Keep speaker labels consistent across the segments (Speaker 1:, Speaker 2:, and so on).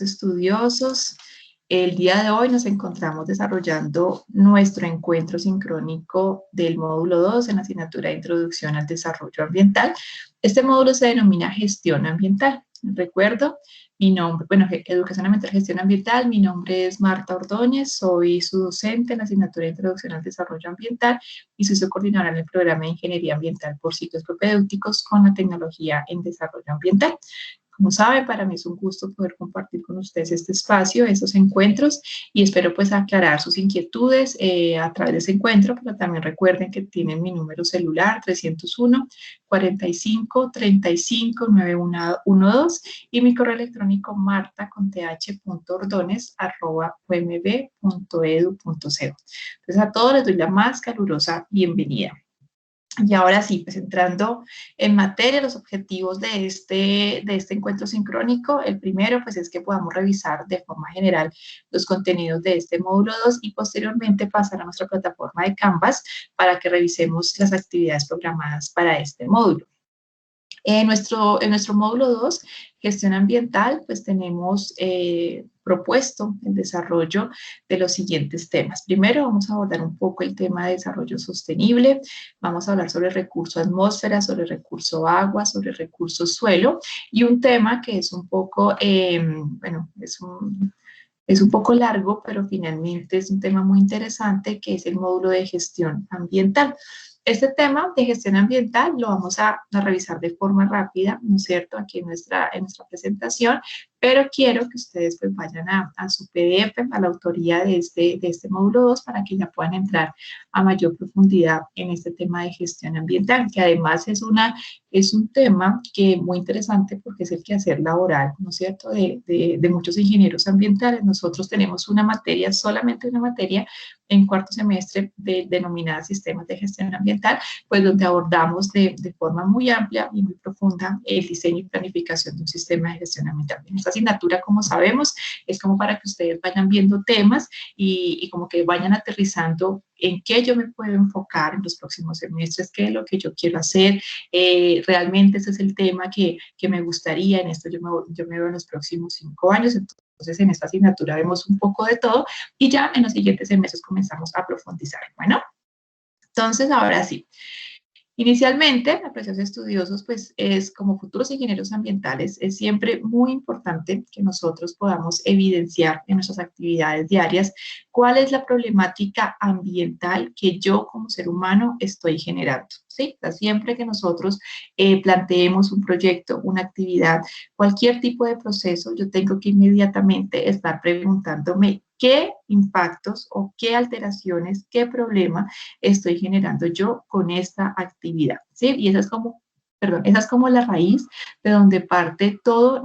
Speaker 1: estudiosos. El día de hoy nos encontramos desarrollando nuestro encuentro sincrónico del módulo 2 en la asignatura de Introducción al Desarrollo Ambiental. Este módulo se denomina Gestión Ambiental. Recuerdo, mi nombre, Educación Ambiental, Gestión Ambiental, mi nombre es Marta Ordóñez, soy su docente en la asignatura de Introducción al Desarrollo Ambiental y soy su coordinadora en el programa de Ingeniería Ambiental por ciclos propedéuticos con la tecnología en desarrollo ambiental. Como saben, para mí es un gusto poder compartir con ustedes este espacio, estos encuentros, y espero pues aclarar sus inquietudes a través de ese encuentro, pero también recuerden que tienen mi número celular 301-45-35-9112 y mi correo electrónico marta.th.ordonez@umb.edu.co. Entonces a todos les doy la más calurosa bienvenida. Y ahora sí, pues entrando en materia, los objetivos de este encuentro sincrónico, el primero pues es que podamos revisar de forma general los contenidos de este módulo 2 y posteriormente pasar a nuestra plataforma de Canvas para que revisemos las actividades programadas para este módulo. En nuestro módulo 2, gestión ambiental, pues tenemos propuesto el desarrollo de los siguientes temas. Primero vamos a abordar un poco el tema de desarrollo sostenible, vamos a hablar sobre el recurso atmósfera, sobre el recurso agua, sobre el recurso suelo y un tema que es un poco, es un poco largo, pero finalmente es un tema muy interesante que es el módulo de gestión ambiental. Este tema de gestión ambiental lo vamos a revisar de forma rápida, ¿no es cierto?, aquí en nuestra presentación, pero quiero que ustedes pues vayan a su PDF, a la autoría de este módulo 2, para que ya puedan entrar a mayor profundidad en este tema de gestión ambiental, que además es un tema que muy interesante porque es el quehacer laboral, ¿no es cierto?, de muchos ingenieros ambientales. Nosotros tenemos una materia, solamente una materia, en cuarto semestre denominada Sistemas de Gestión Ambiental, pues donde abordamos de forma muy amplia y muy profunda el diseño y planificación de un sistema de gestión ambiental. En esta asignatura, como sabemos, es como para que ustedes vayan viendo temas y como que vayan aterrizando en qué yo me puedo enfocar en los próximos semestres, qué es lo que yo quiero hacer. Realmente ese es el tema que me gustaría, en esto yo me veo en los próximos 5 años. Entonces, en esta asignatura vemos un poco de todo y ya en los siguientes semestres comenzamos a profundizar. Bueno, entonces ahora sí. Inicialmente, apreciados estudiosos, pues es como futuros ingenieros ambientales, es siempre muy importante que nosotros podamos evidenciar en nuestras actividades diarias cuál es la problemática ambiental que yo como ser humano estoy generando. ¿Sí? O sea, siempre que nosotros planteemos un proyecto, una actividad, cualquier tipo de proceso, yo tengo que inmediatamente estar preguntándome qué impactos o qué alteraciones, qué problema estoy generando yo con esta actividad, ¿sí? Y esa es como la raíz de donde parte todo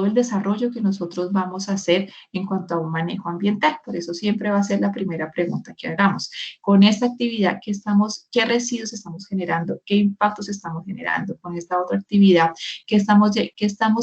Speaker 1: el desarrollo que nosotros vamos a hacer en cuanto a un manejo ambiental. Por eso siempre va a ser la primera pregunta que hagamos. Con esta actividad, ¿qué residuos estamos generando? ¿Qué impactos estamos generando? Con esta otra actividad, ¿qué estamos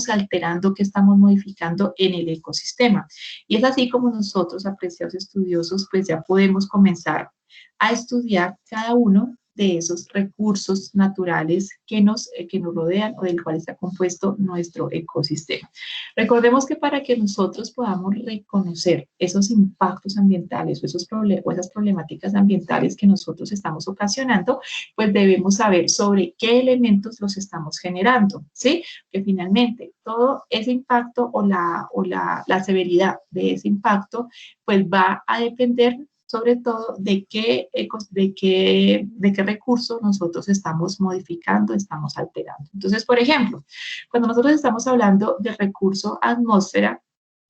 Speaker 1: alterando? ¿Qué estamos modificando en el ecosistema? Y es así como nosotros, apreciados estudiosos, pues ya podemos comenzar a estudiar cada uno de esos recursos naturales que nos rodean o del cual está compuesto nuestro ecosistema. Recordemos que para que nosotros podamos reconocer esos impactos ambientales o esas problemáticas ambientales que nosotros estamos ocasionando, pues debemos saber sobre qué elementos los estamos generando, ¿sí? Que finalmente todo ese impacto o la severidad de ese impacto, pues va a depender sobre todo de qué recurso nosotros estamos modificando, estamos alterando. Entonces, por ejemplo, cuando nosotros estamos hablando del recurso atmósfera,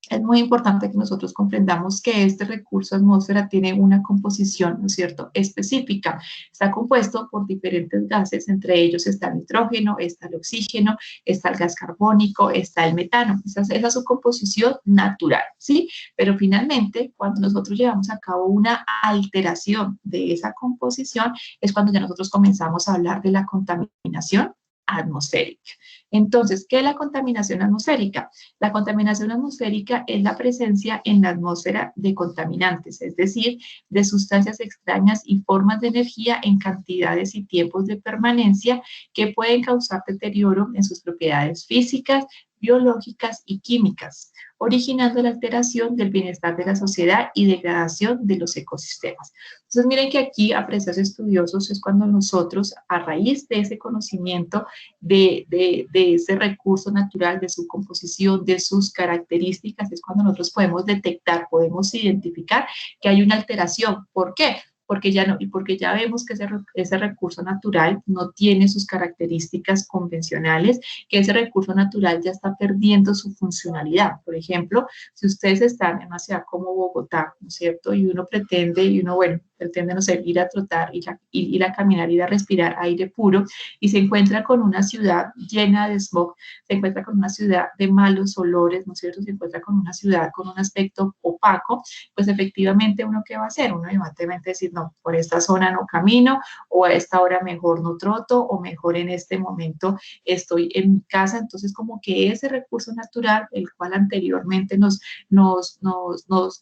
Speaker 1: es muy importante que nosotros comprendamos que este recurso atmósfera tiene una composición, ¿no es cierto?, específica. Está compuesto por diferentes gases, entre ellos está el nitrógeno, está el oxígeno, está el gas carbónico, está el metano. Esa es su composición natural, ¿sí? Pero finalmente, cuando nosotros llevamos a cabo una alteración de esa composición, es cuando ya nosotros comenzamos a hablar de la contaminación atmosférica. Entonces, ¿qué es la contaminación atmosférica? La contaminación atmosférica es la presencia en la atmósfera de contaminantes, es decir, de sustancias extrañas y formas de energía en cantidades y tiempos de permanencia que pueden causar deterioro en sus propiedades físicas, biológicas y químicas, originando la alteración del bienestar de la sociedad y degradación de los ecosistemas. Entonces, miren que aquí, apreciados estudiosos, es cuando nosotros, a raíz de ese conocimiento de ese recurso natural, de su composición, de sus características, es cuando nosotros podemos detectar, podemos identificar que hay una alteración. ¿Por qué? Porque ya vemos que ese recurso natural no tiene sus características convencionales, que ese recurso natural ya está perdiendo su funcionalidad. Por ejemplo, si ustedes están en una ciudad como Bogotá, ¿no es cierto? Y uno pretende, bueno, pretende, no sé, ir a trotar, ir a caminar, ir a respirar aire puro, y se encuentra con una ciudad llena de smog, se encuentra con una ciudad de malos olores, ¿no es cierto? Se encuentra con una ciudad con un aspecto opaco, pues efectivamente uno ¿qué va a hacer? Uno evidentemente decir, no, por esta zona no camino, o a esta hora mejor no troto, o mejor en este momento estoy en mi casa. Entonces como que ese recurso natural, el cual anteriormente nos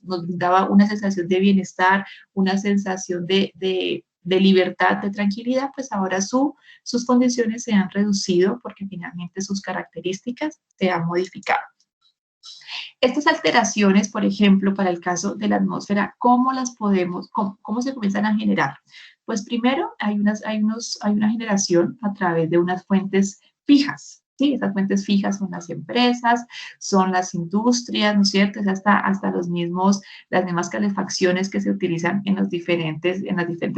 Speaker 1: brindaba una sensación de bienestar, una sensación de libertad, de tranquilidad, pues ahora sus condiciones se han reducido porque finalmente sus características se han modificado. Estas alteraciones, por ejemplo, para el caso de la atmósfera, ¿cómo las podemos, cómo se comienzan a generar? Pues primero hay una generación a través de unas fuentes fijas. Sí, estas fuentes fijas son las empresas, son las industrias, ¿no es cierto? Es hasta las mismas calefacciones que se utilizan en las diferentes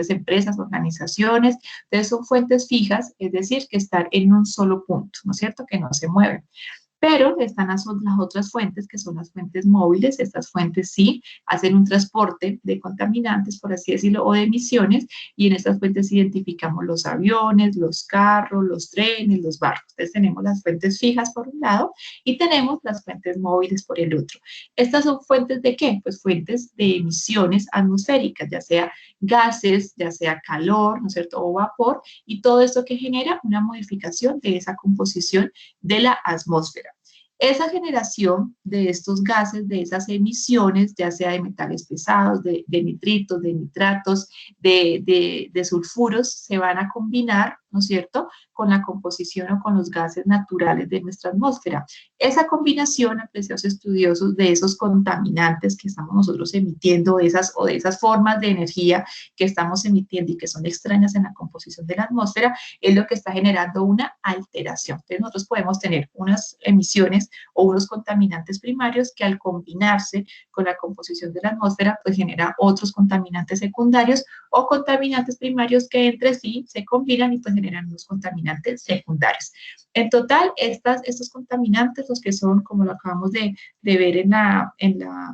Speaker 1: empresas, organizaciones. Entonces son fuentes fijas, es decir, que están en un solo punto, ¿no es cierto? Que no se mueven. Pero están las otras fuentes, que son las fuentes móviles. Estas fuentes sí hacen un transporte de contaminantes, por así decirlo, o de emisiones, y en estas fuentes identificamos los aviones, los carros, los trenes, los barcos. Entonces tenemos las fuentes fijas por un lado y tenemos las fuentes móviles por el otro. ¿Estas son fuentes de qué? Pues fuentes de emisiones atmosféricas, ya sea gases, ya sea calor, ¿no es cierto?, o vapor, y todo esto que genera una modificación de esa composición de la atmósfera. Esa generación de estos gases, de esas emisiones, ya sea de metales pesados, de nitritos, de nitratos, de sulfuros, se van a combinar, ¿no es cierto?, con la composición o con los gases naturales de nuestra atmósfera. Esa combinación, apreciados estudiosos, de esos contaminantes que estamos nosotros emitiendo, de esas formas de energía que estamos emitiendo y que son extrañas en la composición de la atmósfera, es lo que está generando una alteración. Entonces nosotros podemos tener unas emisiones o unos contaminantes primarios que al combinarse con la composición de la atmósfera, pues genera otros contaminantes secundarios o contaminantes primarios que entre sí se combinan y pues generan unos contaminantes secundarios. En total, estos contaminantes, los que son, como lo acabamos de ver en la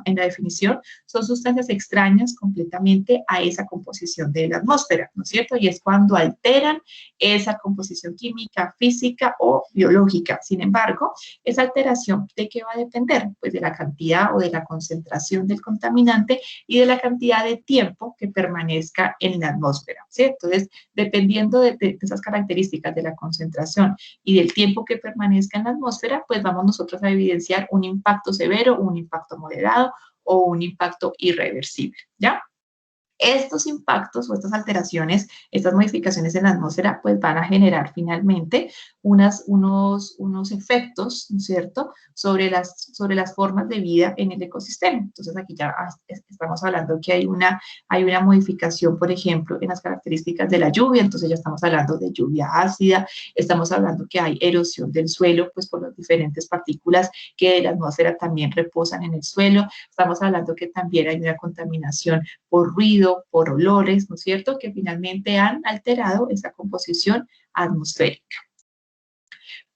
Speaker 1: definición, son sustancias extrañas completamente a esa composición de la atmósfera, ¿no es cierto? Y es cuando alteran esa composición química, física o biológica. Sin embargo, esa alteración, ¿de qué va a depender? Pues de la cantidad o de la concentración del contaminante y de la cantidad de tiempo que permanezca en la atmósfera, ¿sí? Entonces, dependiendo de esas características de la concentración y del tiempo que permanezca en la atmósfera, pues vamos nosotros a evidenciar un impacto severo, un impacto moderado o un impacto irreversible, ¿ya? Estos impactos o estas alteraciones, estas modificaciones en la atmósfera, pues van a generar finalmente unos efectos, ¿no es cierto?, sobre las formas de vida en el ecosistema. Entonces aquí ya estamos hablando que hay una modificación, por ejemplo, en las características de la lluvia. Entonces ya estamos hablando de lluvia ácida, estamos hablando que hay erosión del suelo, pues por las diferentes partículas que de la atmósfera también reposan en el suelo. Estamos hablando que también hay una contaminación por ruido, por olores, ¿no es cierto?, que finalmente han alterado esa composición atmosférica.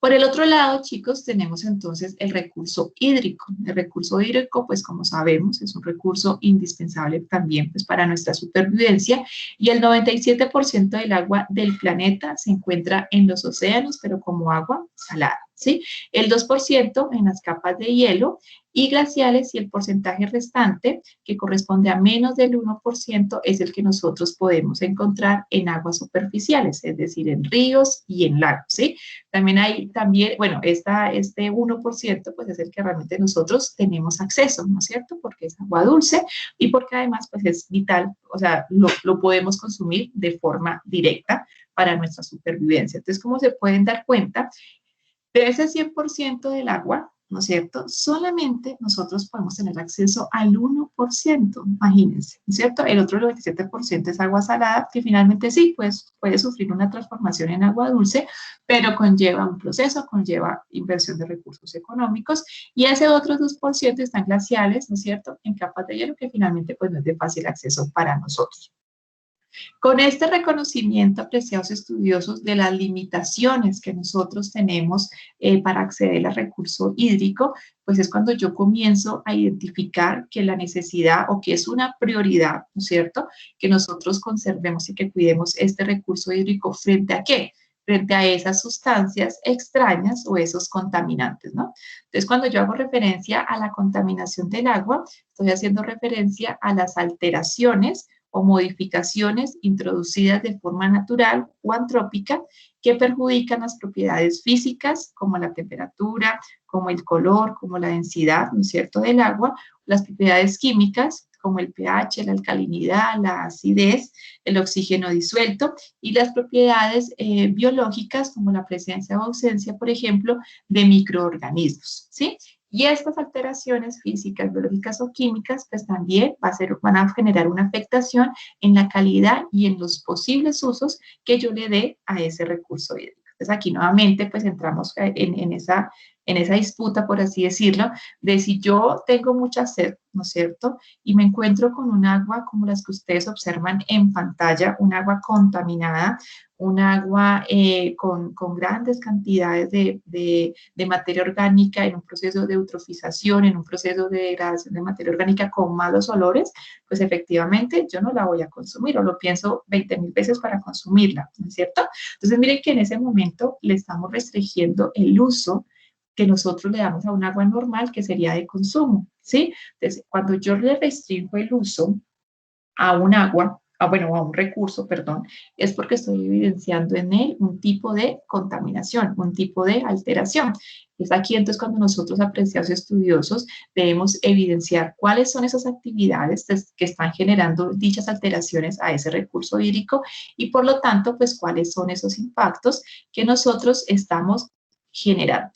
Speaker 1: Por el otro lado, chicos, tenemos entonces el recurso hídrico. El recurso hídrico, pues como sabemos, es un recurso indispensable también pues, para nuestra supervivencia, y el 97% del agua del planeta se encuentra en los océanos, pero como agua salada, ¿sí? El 2% en las capas de hielo y glaciales, y el porcentaje restante, que corresponde a menos del 1%, es el que nosotros podemos encontrar en aguas superficiales, es decir, en ríos y en lagos, ¿sí? Bueno, este 1% pues es el que realmente nosotros tenemos acceso, ¿no es cierto? Porque es agua dulce y porque además pues es vital, o sea, lo podemos consumir de forma directa para nuestra supervivencia. Entonces, como se pueden dar cuenta, De ese 100% del agua, ¿no es cierto? Solamente nosotros podemos tener acceso al 1%, imagínense, ¿no es cierto? El otro 97% es agua salada, que finalmente sí, pues puede sufrir una transformación en agua dulce, pero conlleva un proceso, conlleva inversión de recursos económicos, y ese otro 2% están glaciales, ¿no es cierto? En capas de hielo que finalmente pues no es de fácil acceso para nosotros. Con este reconocimiento, apreciados estudiosos, de las limitaciones que nosotros tenemos para acceder al recurso hídrico, pues es cuando yo comienzo a identificar que la necesidad o que es una prioridad, ¿no es cierto?, que nosotros conservemos y que cuidemos este recurso hídrico frente a ¿qué? Frente a esas sustancias extrañas o esos contaminantes, ¿no? Entonces, cuando yo hago referencia a la contaminación del agua, estoy haciendo referencia a las alteraciones o modificaciones introducidas de forma natural o antrópica que perjudican las propiedades físicas como la temperatura, como el color, como la densidad, ¿no es cierto?, del agua, las propiedades químicas como el pH, la alcalinidad, la acidez, el oxígeno disuelto y las propiedades biológicas como la presencia o ausencia, por ejemplo, de microorganismos, ¿sí? Y estas alteraciones físicas, biológicas o químicas, pues también van a generar una afectación en la calidad y en los posibles usos que yo le dé a ese recurso hídrico. Entonces aquí nuevamente pues entramos en esa disputa, por así decirlo, de si yo tengo mucha sed, ¿no es cierto? Y me encuentro con un agua como las que ustedes observan en pantalla, un agua contaminada, un agua con grandes cantidades de materia orgánica en un proceso de eutrofización, en un proceso de degradación de materia orgánica con malos olores, pues efectivamente yo no la voy a consumir o lo pienso 20.000 veces para consumirla, ¿no es cierto? Entonces miren que en ese momento le estamos restringiendo el uso que nosotros le damos a un agua normal que sería de consumo, ¿sí? Entonces, cuando yo le restringo el uso a un agua, bueno, a un recurso, perdón, es porque estoy evidenciando en él un tipo de contaminación, un tipo de alteración. Es aquí entonces cuando nosotros, apreciados estudiosos, debemos evidenciar cuáles son esas actividades que están generando dichas alteraciones a ese recurso hídrico y por lo tanto, pues cuáles son esos impactos que nosotros estamos generando.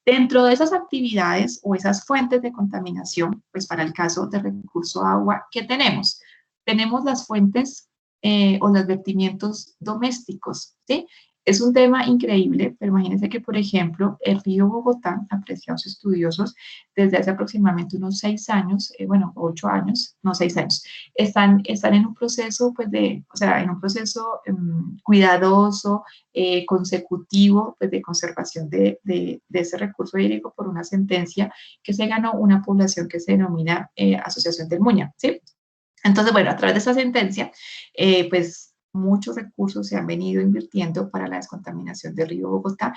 Speaker 1: Dentro de esas actividades o esas fuentes de contaminación, pues para el caso de recurso agua, ¿qué tenemos? Tenemos las fuentes o los vertimientos domésticos, ¿sí? Es un tema increíble, pero imagínense que, por ejemplo, el río Bogotá, apreciados estudiosos, desde hace aproximadamente unos 6 años, bueno, 8 años, no 6 años, están en un proceso, pues o sea, en un proceso cuidadoso, consecutivo, pues de conservación de ese recurso hídrico por una sentencia que se ganó una población que se denomina Asociación del Muña, ¿sí? Entonces, bueno, a través de esa sentencia, pues muchos recursos se han venido invirtiendo para la descontaminación del río Bogotá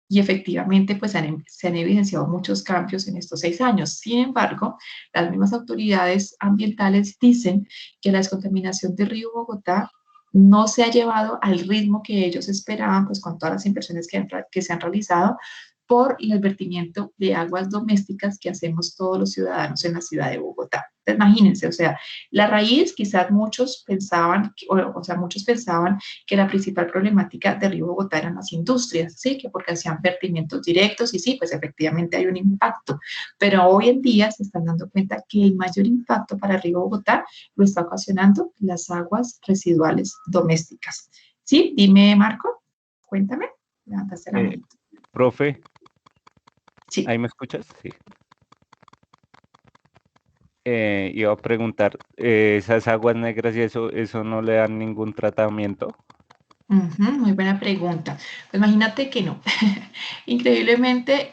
Speaker 1: y efectivamente pues se han evidenciado muchos cambios en estos 6 años. Sin embargo, las mismas autoridades ambientales dicen que la descontaminación del río Bogotá no se ha llevado al ritmo que ellos esperaban, pues con todas las inversiones que se han realizado por el vertimiento de aguas domésticas que hacemos todos los ciudadanos en la ciudad de Bogotá. Imagínense, o sea, la raíz quizás muchos pensaban, o sea, muchos pensaban que la principal problemática de Río Bogotá eran las industrias, ¿sí? Que porque hacían vertimientos directos y sí, pues efectivamente hay un impacto, pero hoy en día se están dando cuenta que el mayor impacto para Río Bogotá lo está ocasionando las aguas residuales domésticas. ¿Sí? Dime, Marco, cuéntame, levantaste la mano.
Speaker 2: Profe,
Speaker 1: Sí.
Speaker 2: ¿ahí me escuchas? Sí. Iba a preguntar, ¿esas aguas negras y eso no le dan ningún tratamiento?
Speaker 1: Muy buena pregunta. Pues imagínate que no. Increíblemente,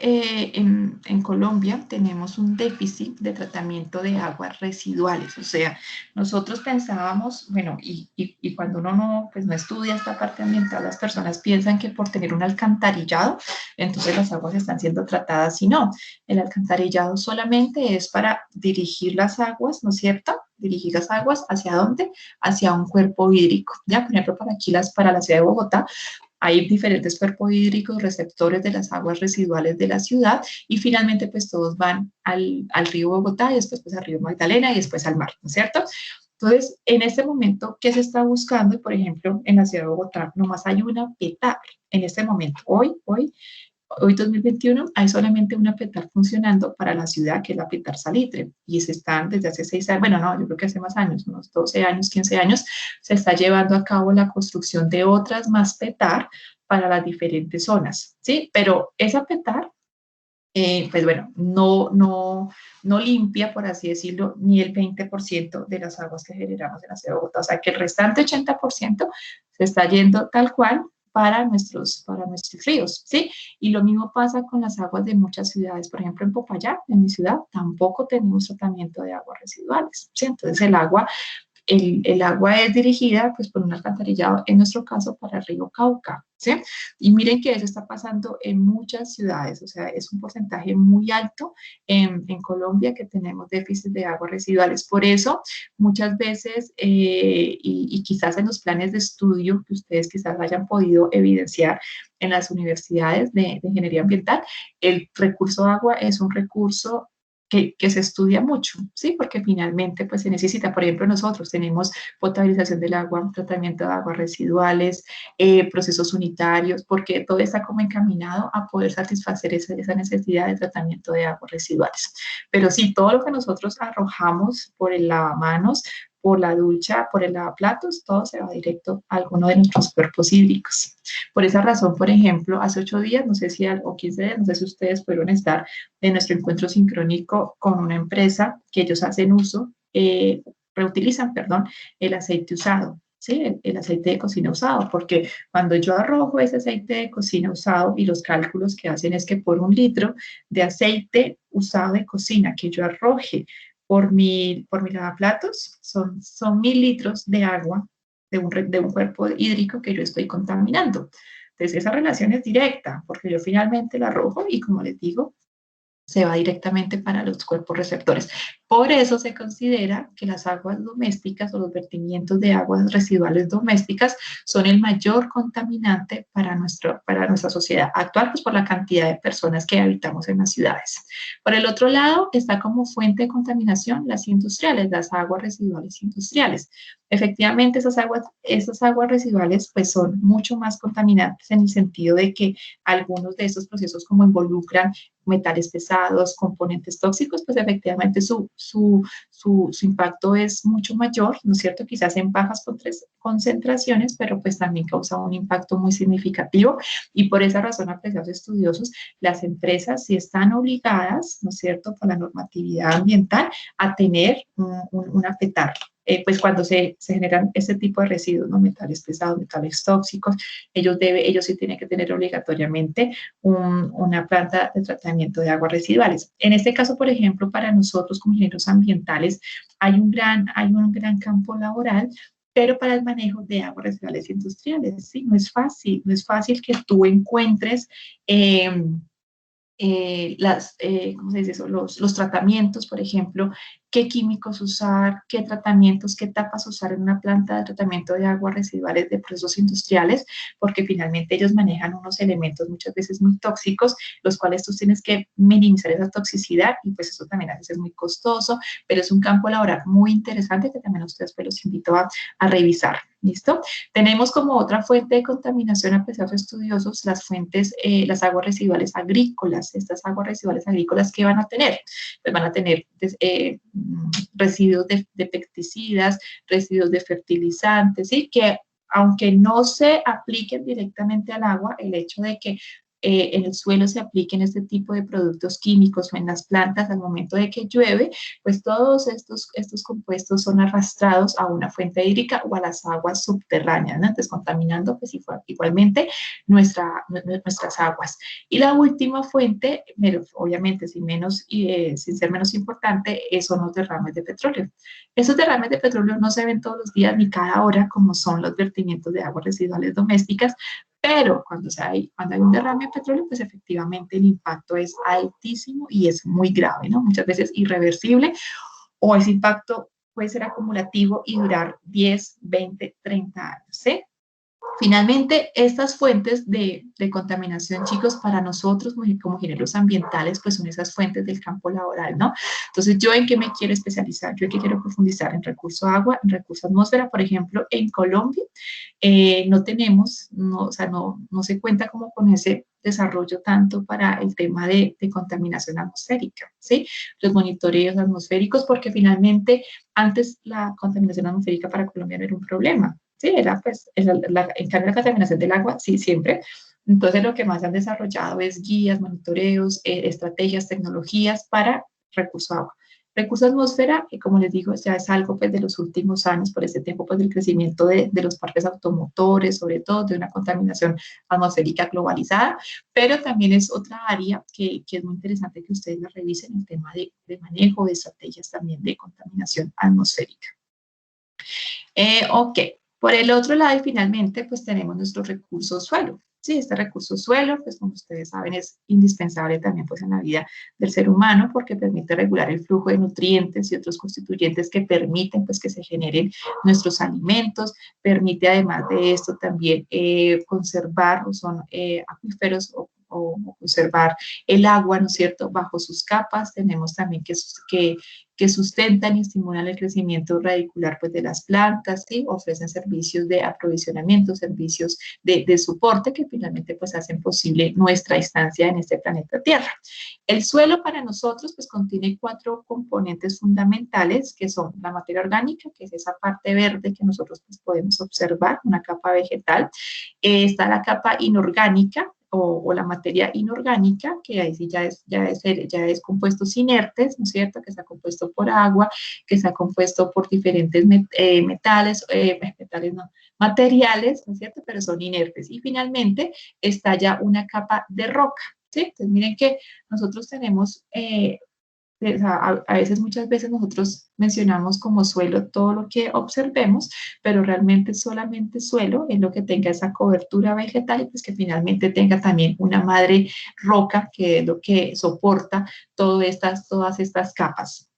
Speaker 1: en Colombia tenemos un déficit de tratamiento de aguas residuales. O sea, nosotros pensábamos, bueno, y cuando uno no, pues no estudia esta parte ambiental, las personas piensan que por tener un alcantarillado, entonces las aguas están siendo tratadas y no. El alcantarillado solamente es para dirigir las aguas, ¿no es cierto? Dirigir las aguas hacia dónde, hacia un cuerpo hídrico. Ya, por ejemplo, para la ciudad de Bogotá, hay diferentes cuerpos hídricos, receptores de las aguas residuales de la ciudad y finalmente pues todos van al río Bogotá y después pues al río Magdalena y después al mar, ¿no es cierto? Entonces, en este momento, ¿qué se está buscando? Por ejemplo, en la ciudad de Bogotá, nomás hay una PETAR en este momento, hoy Hoy 2021 hay solamente una PETAR funcionando para la ciudad, que es la PETAR Salitre, y se están desde hace 6 años, bueno, no, yo creo que hace más años, unos 12 años, 15 años, se está llevando a cabo la construcción de otras más PETAR para las diferentes zonas, ¿sí? Pero esa PETAR, pues bueno, no limpia, por así decirlo, ni el 20% de las aguas que generamos en la ciudad de Bogotá. O sea, que el restante 80% se está yendo tal cual para nuestros ríos, ¿sí? Y lo mismo pasa con las aguas de muchas ciudades. Por ejemplo, en Popayán, en mi ciudad, tampoco tenemos tratamiento de aguas residuales, ¿sí? Entonces, el agua es dirigida pues, por un alcantarillado, en nuestro caso, para el río Cauca, ¿sí? Y miren que eso está pasando en muchas ciudades, o sea, es un porcentaje muy alto en Colombia que tenemos déficit de aguas residuales. Por eso, muchas veces, y quizás en los planes de estudio que ustedes quizás hayan podido evidenciar en las universidades de ingeniería ambiental, el recurso agua es un recurso que se estudia mucho, ¿sí? Porque finalmente pues se necesita, por ejemplo, nosotros tenemos potabilización del agua, tratamiento de aguas residuales, procesos unitarios, porque todo está como encaminado a poder satisfacer esa necesidad de tratamiento de aguas residuales. Pero sí, todo lo que nosotros arrojamos por el lavamanos, por la ducha, por el lavaplatos, todo se va directo a alguno de nuestros cuerpos hídricos. Por esa razón, por ejemplo, hace 8 días, no sé si, o 15 días, no sé si ustedes pudieron estar en nuestro encuentro sincrónico con una empresa que ellos hacen uso, reutilizan, perdón, el aceite usado. ¿Sí? El aceite de cocina usado, porque cuando yo arrojo ese aceite de cocina usado y los cálculos que hacen es que por 1 litro de aceite usado de cocina que yo arroje por mi lavaplatos, son 1.000 litros de agua de un cuerpo hídrico que yo estoy contaminando. Entonces, esa relación es directa, porque yo finalmente la arrojo y, como les digo, se va directamente para los cuerpos receptores. Por eso se considera que las aguas domésticas o los vertimientos de aguas residuales domésticas son el mayor contaminante para nuestra sociedad actual, pues por la cantidad de personas que habitamos en las ciudades. Por el otro lado, está como fuente de contaminación las industriales, las aguas residuales industriales. Efectivamente, esas aguas residuales pues son mucho más contaminantes en el sentido de que algunos de estos procesos como involucran metales pesados, componentes tóxicos, pues efectivamente su impacto es mucho mayor, ¿no es cierto? Quizás en bajas concentraciones, pero pues también causa un impacto muy significativo y por esa razón, apreciados estudiosos, las empresas sí están obligadas, ¿no es cierto?, por la normatividad ambiental a tener una PETAR. Pues cuando se generan este tipo de residuos, ¿no? Metales pesados, metales tóxicos, ellos sí tienen que tener obligatoriamente una planta de tratamiento de aguas residuales. En este caso, por ejemplo, para nosotros como ingenieros ambientales hay un gran campo laboral, pero para el manejo de aguas residuales industriales, ¿sí? No es fácil que tú encuentres ¿cómo se dice eso? Los tratamientos, por ejemplo, qué químicos usar, qué tratamientos, qué etapas usar en una planta de tratamiento de aguas residuales de procesos industriales, porque finalmente ellos manejan unos elementos muchas veces muy tóxicos, los cuales tú tienes que minimizar esa toxicidad y pues eso también a veces es muy costoso, pero es un campo laboral muy interesante que también a ustedes pues los invito a revisar. ¿Listo? Tenemos como otra fuente de contaminación, a pesar de estudiosos, las aguas residuales agrícolas. Estas aguas residuales agrícolas, ¿qué van a tener? Pues van a tener residuos de pesticidas, residuos de fertilizantes, ¿sí? Que aunque no se apliquen directamente al agua, el hecho de que en el suelo se apliquen este tipo de productos químicos o en las plantas al momento de que llueve, pues todos estos compuestos son arrastrados a una fuente hídrica o a las aguas subterráneas, ¿no? Entonces, contaminando pues igualmente nuestras aguas. Y la última fuente, pero obviamente sin ser menos importante, son los derrames de petróleo. Esos derrames de petróleo no se ven todos los días ni cada hora como son los vertimientos de aguas residuales domésticas, pero cuando hay un derrame de petróleo, pues efectivamente el impacto es altísimo y es muy grave, ¿no? Muchas veces irreversible, o ese impacto puede ser acumulativo y durar 10, 20, 30 años, ¿sí? Finalmente, estas fuentes de contaminación, chicos, para nosotros como ingenieros ambientales, pues son esas fuentes del campo laboral, ¿no? Entonces, ¿yo en qué me quiero especializar? ¿Yo en qué quiero profundizar? En recurso agua, en recurso atmósfera. Por ejemplo, en Colombia no tenemos, o sea, no se cuenta como con ese desarrollo tanto para el tema de contaminación atmosférica, ¿sí? Los monitoreos atmosféricos, porque finalmente antes la contaminación atmosférica para Colombia no era un problema, ¿sí? Era pues, en cambio la contaminación del agua, sí, siempre. Entonces lo que más han desarrollado es guías, monitoreos, estrategias, tecnologías para recurso agua. Recurso atmósfera, que como les digo, ya es algo pues, de los últimos años, por este tiempo pues, del crecimiento de los parques automotores, sobre todo de una contaminación atmosférica globalizada, pero también es otra área que es muy interesante que ustedes la revisen, el tema de manejo de estrategias también de contaminación atmosférica. Ok, por el otro lado, y finalmente, pues tenemos nuestro recurso suelo. Sí, este recurso suelo, pues como ustedes saben, es indispensable también pues en la vida del ser humano porque permite regular el flujo de nutrientes y otros constituyentes que permiten pues que se generen nuestros alimentos, permite además de esto también conservar, o son acuíferos o conservar el agua, ¿no es cierto?, bajo sus capas. Tenemos también que sustentan y estimulan el crecimiento radicular pues, de las plantas, ¿sí? Ofrecen servicios de aprovisionamiento, servicios de soporte que finalmente pues, hacen posible nuestra estancia en este planeta Tierra. El suelo para nosotros pues, contiene 4 componentes fundamentales que son la materia orgánica, que es esa parte verde que nosotros pues, podemos observar, una capa vegetal. Está la capa inorgánica, o la materia inorgánica, que ahí sí ya es compuestos inertes, ¿no es cierto?, que está compuesto por agua, que está compuesto por diferentes materiales, ¿no es cierto?, pero son inertes. Y finalmente está ya una capa de roca, ¿sí? Entonces miren que nosotros tenemos a veces, muchas veces nosotros mencionamos como suelo todo lo que observemos, pero realmente solamente suelo es lo que tenga esa cobertura vegetal y pues que finalmente tenga también una madre roca, que es lo que soporta todas estas capas.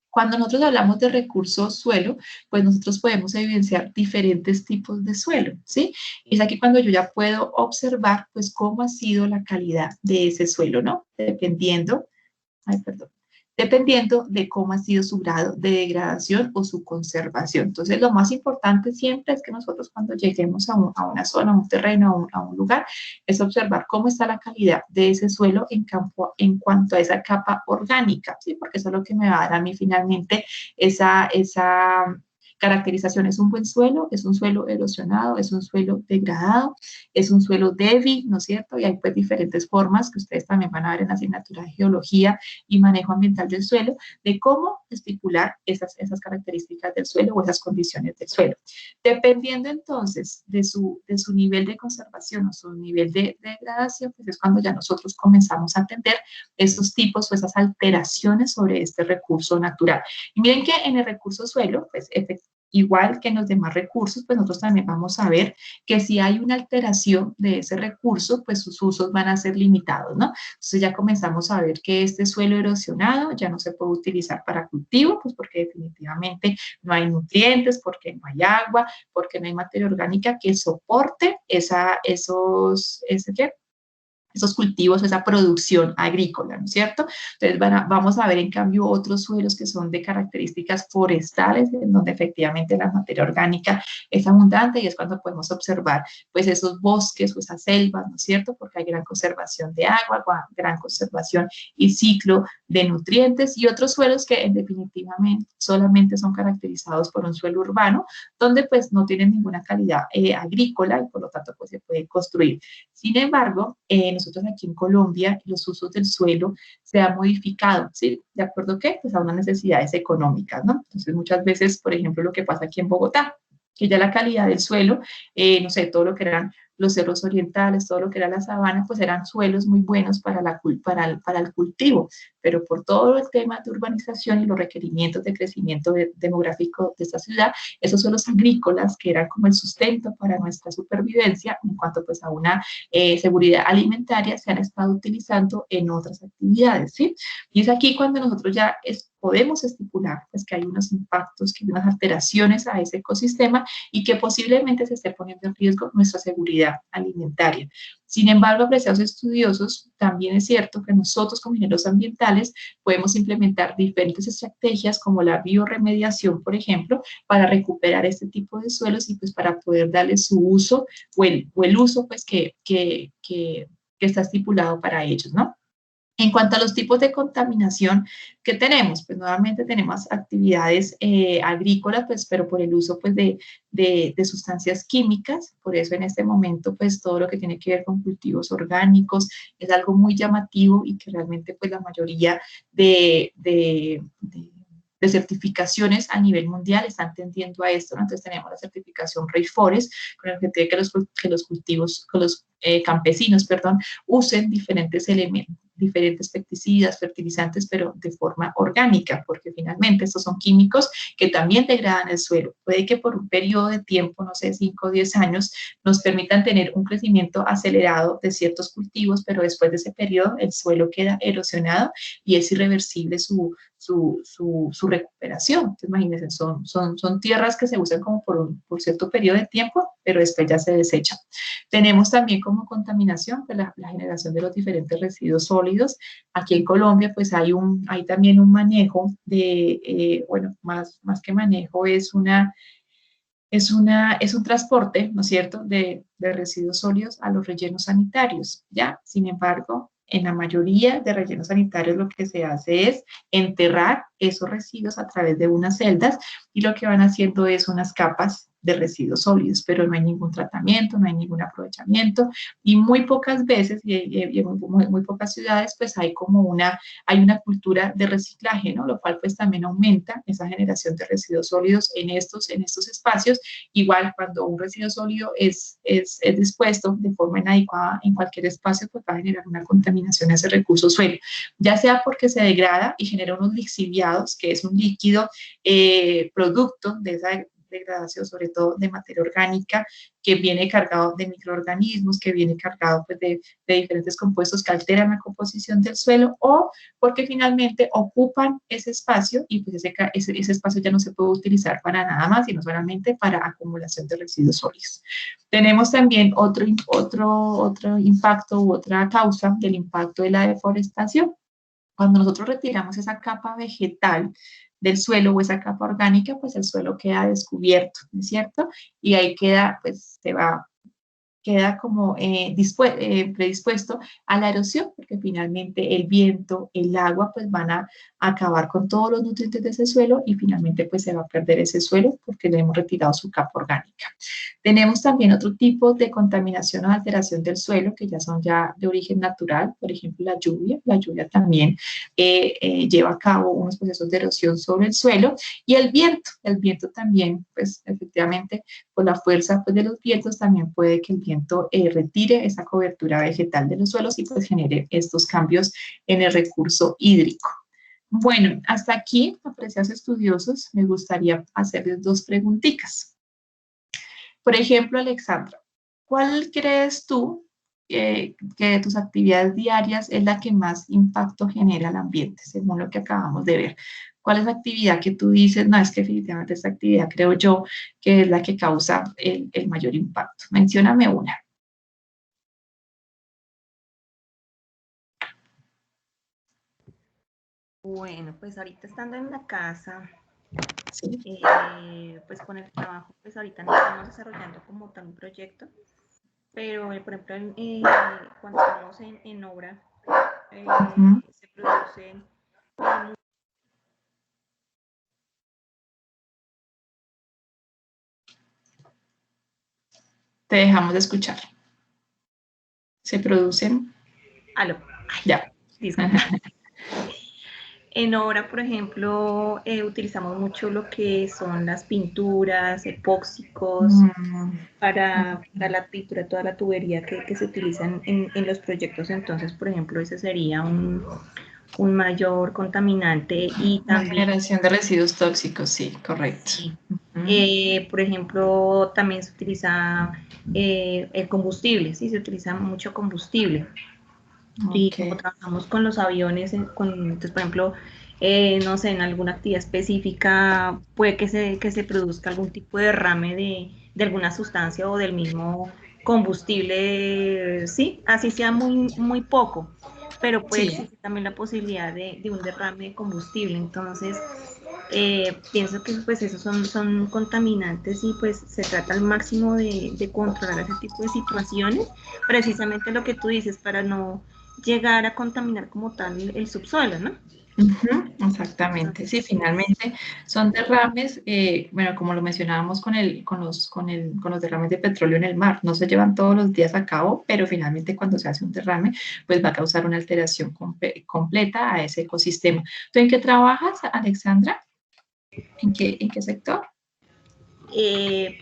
Speaker 1: Cuando nosotros hablamos de recurso suelo, pues nosotros podemos evidenciar diferentes tipos de suelo, ¿sí? Y es aquí cuando yo ya puedo observar, pues, cómo ha sido la calidad de ese suelo, ¿no? Dependiendo de cómo ha sido su grado de degradación o su conservación. Entonces, lo más importante siempre es que nosotros cuando lleguemos a una zona, a un terreno, a un lugar, es observar cómo está la calidad de ese suelo en cuanto a esa capa orgánica, ¿sí? Porque eso es lo que me va a dar a mí finalmente esa caracterización. ¿Es un buen suelo? ¿Es un suelo erosionado? ¿Es un suelo degradado? ¿Es un suelo débil? ¿No es cierto? Y hay pues diferentes formas que ustedes también van a ver en la asignatura de geología y manejo ambiental del suelo, de cómo estipular esas características del suelo o esas condiciones del suelo. Dependiendo entonces de su nivel de conservación o su nivel de degradación, pues es cuando ya nosotros comenzamos a atender esos tipos o esas alteraciones sobre este recurso natural. Y miren que en el recurso suelo, pues igual que en los demás recursos, pues nosotros también vamos a ver que si hay una alteración de ese recurso, pues sus usos van a ser limitados, ¿no? Entonces ya comenzamos a ver que este suelo erosionado ya no se puede utilizar para cultivo, pues porque definitivamente no hay nutrientes, porque no hay agua, porque no hay materia orgánica que soporte esos cultivos, esa producción agrícola, ¿no es cierto? Entonces vamos a ver en cambio otros suelos que son de características forestales, en donde efectivamente la materia orgánica es abundante y es cuando podemos observar pues esos bosques o esas selvas, ¿no es cierto? Porque hay gran conservación de agua, gran conservación y ciclo de nutrientes y otros suelos que definitivamente solamente son caracterizados por un suelo urbano, donde pues no tienen ninguna calidad agrícola y por lo tanto pues se puede construir. Sin embargo, nosotros aquí en Colombia los usos del suelo se han modificado, ¿sí? ¿De acuerdo a qué? Pues a unas necesidades económicas, ¿no? Entonces muchas veces, por ejemplo, lo que pasa aquí en Bogotá, que ya la calidad del suelo, no sé, todo lo que eran los cerros orientales, todo lo que era la sabana, pues eran suelos muy buenos para el cultivo, pero por todo el tema de urbanización y los requerimientos de crecimiento demográfico de esta ciudad, esos suelos agrícolas que eran como el sustento para nuestra supervivencia en cuanto pues a una seguridad alimentaria se han estado utilizando en otras actividades, ¿sí? Y es aquí cuando nosotros ya podemos estipular pues, que hay unos impactos, que hay unas alteraciones a ese ecosistema y que posiblemente se esté poniendo en riesgo nuestra seguridad alimentaria. Sin embargo, apreciados estudiosos, también es cierto que nosotros como ingenieros ambientales podemos implementar diferentes estrategias como la bioremediación, por ejemplo, para recuperar este tipo de suelos y pues para poder darle su uso o el uso pues que que está estipulado para ellos, ¿no? En cuanto a los tipos de contaminación que tenemos, pues nuevamente tenemos actividades agrícolas, pues, pero por el uso pues, de sustancias químicas, por eso en este momento pues todo lo que tiene que ver con cultivos orgánicos es algo muy llamativo y que realmente pues la mayoría de certificaciones a nivel mundial están tendiendo a esto, ¿no? Entonces tenemos la certificación Rainforest, con el que tiene que los cultivos, que los campesinos, perdón, usen diferentes elementos, diferentes pesticidas, fertilizantes, pero de forma orgánica, porque finalmente estos son químicos que también degradan el suelo. Puede que por un periodo de tiempo, no sé, 5 o 10 años, nos permitan tener un crecimiento acelerado de ciertos cultivos, pero después de ese periodo el suelo queda erosionado y es irreversible su recuperación. Entonces, imagínense, son tierras que se usan como por cierto periodo de tiempo, pero después ya se desechan. Tenemos también como contaminación pues, la generación de los diferentes residuos sólidos. Aquí en Colombia pues hay también un manejo de, bueno, más que manejo, es un transporte, ¿no es cierto?, de residuos sólidos a los rellenos sanitarios, ¿ya? Sin embargo, en la mayoría de rellenos sanitarios lo que se hace es enterrar esos residuos a través de unas celdas y lo que van haciendo es unas capas de residuos sólidos, pero no hay ningún tratamiento, no hay ningún aprovechamiento y muy pocas veces y en muy pocas ciudades pues hay una cultura de reciclaje, ¿no? Lo cual pues también aumenta esa generación de residuos sólidos en estos espacios. Igual cuando un residuo sólido es dispuesto de forma inadecuada en cualquier espacio, pues va a generar una contaminación a ese recurso suelo, ya sea porque se degrada y genera unos lixiviados, que es un líquido producto de esa degradación, sobre todo de materia orgánica, que viene cargado de microorganismos, que viene cargado pues, de diferentes compuestos que alteran la composición del suelo, o porque finalmente ocupan ese espacio y pues ese espacio ya no se puede utilizar para nada más, sino solamente para acumulación de residuos sólidos. Tenemos también otro impacto u otra causa del impacto de la deforestación. Cuando nosotros retiramos esa capa vegetal del suelo o esa capa orgánica, pues el suelo queda descubierto, ¿no es cierto? Y ahí queda, pues queda como predispuesto a la erosión, porque finalmente el viento, el agua, pues van a acabar con todos los nutrientes de ese suelo y finalmente pues se va a perder ese suelo porque le hemos retirado su capa orgánica. Tenemos también otro tipo de contaminación o alteración del suelo que ya son de origen natural, por ejemplo la lluvia. La lluvia también lleva a cabo unos procesos de erosión sobre el suelo y el viento también, pues efectivamente, por la fuerza pues, de los vientos también puede que el viento retire esa cobertura vegetal de los suelos y pues genere estos cambios en el recurso hídrico. Bueno, hasta aquí, apreciados estudiosos, me gustaría hacerles 2 preguntitas. Por ejemplo, Alexandra, ¿cuál crees tú que de tus actividades diarias es la que más impacto genera al ambiente, según lo que acabamos de ver? ¿Cuál es la actividad que tú dices, no, es que definitivamente esta actividad creo yo que es la que causa el mayor impacto? Mencióname una.
Speaker 3: Bueno, pues ahorita estando en la casa,
Speaker 1: Sí.
Speaker 3: pues con el trabajo, pues ahorita no estamos desarrollando como tal un proyecto, pero por ejemplo, cuando estamos en obra, se producen
Speaker 1: Te dejamos de escuchar. ¿Se producen?
Speaker 3: Aló.
Speaker 1: Ya.
Speaker 3: Disculpa. En obra, por ejemplo, utilizamos mucho lo que son las pinturas, epóxicos, para la pintura, toda la tubería que se utilizan en los proyectos. Entonces, por ejemplo, ese sería un mayor contaminante y también...
Speaker 1: La generación de residuos tóxicos, sí, correcto.
Speaker 3: Sí. Por ejemplo, también se utiliza el combustible, sí, se utiliza mucho combustible. Y como trabajamos con los aviones, entonces, por ejemplo, no sé, en alguna actividad específica puede que se produzca algún tipo de derrame de alguna sustancia o del mismo combustible, sí, así sea muy poco, pero puede existir también la posibilidad de un derrame de combustible. Entonces, pienso que pues esos son contaminantes y pues se trata al máximo de controlar ese tipo de situaciones, precisamente lo que tú dices, para no llegar a contaminar como tal el subsuelo, ¿no?
Speaker 1: Exactamente, sí, finalmente son derrames, bueno, como lo mencionábamos con los derrames de petróleo en el mar, no se llevan todos los días a cabo, pero finalmente cuando se hace un derrame, pues va a causar una alteración completa a ese ecosistema. ¿Tú en qué trabajas, Alexandra? ¿En qué sector?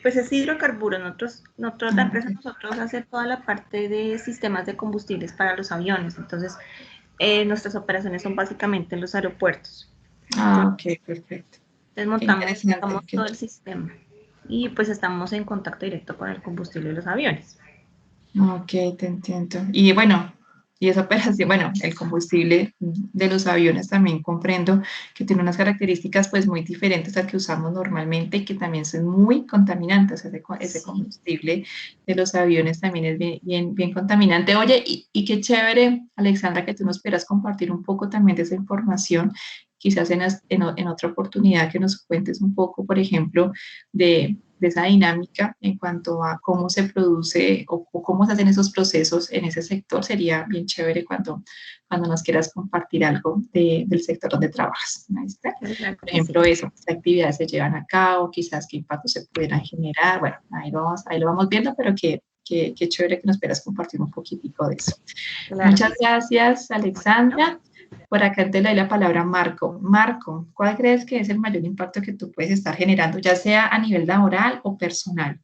Speaker 3: Pues es hidrocarburos. La
Speaker 1: Ah,
Speaker 3: empresa
Speaker 1: ok.
Speaker 3: nosotros hace toda la parte de sistemas de combustibles para los aviones. Entonces, nuestras operaciones son básicamente en los aeropuertos.
Speaker 1: Ah, ok, perfecto. Qué
Speaker 3: Montamos
Speaker 1: interesante.
Speaker 3: todo el sistema y pues estamos en contacto directo con el combustible de los aviones.
Speaker 1: Ok, te entiendo. Y bueno, y esa operación, bueno, el combustible de los aviones también comprendo que tiene unas características pues muy diferentes al que usamos normalmente y que también son muy contaminantes. Ese
Speaker 3: Sí.
Speaker 1: combustible de los aviones también es bien contaminante. Oye, y qué chévere, Alexandra, que tú nos pudieras compartir un poco también de esa información, quizás en otra oportunidad que nos cuentes un poco, por ejemplo, de esa dinámica en cuanto a cómo se produce o cómo se hacen esos procesos en ese sector. Sería bien chévere cuando nos quieras compartir algo del sector donde trabajas. ¿No? ¿Viste?
Speaker 3: Claro
Speaker 1: Por
Speaker 3: que sí.
Speaker 1: ejemplo, eso, qué actividades se llevan a cabo, quizás qué impactos se pudieran generar. Bueno, ahí lo vamos viendo, pero qué chévere que nos puedas compartir un poquitico de eso.
Speaker 3: Claro
Speaker 1: Muchas
Speaker 3: que sí.
Speaker 1: gracias,
Speaker 3: Bueno,
Speaker 1: Alexandra. Por acá te doy la palabra a Marco. Marco, ¿cuál crees que es el mayor impacto que tú puedes estar generando, ya sea a nivel laboral o personal?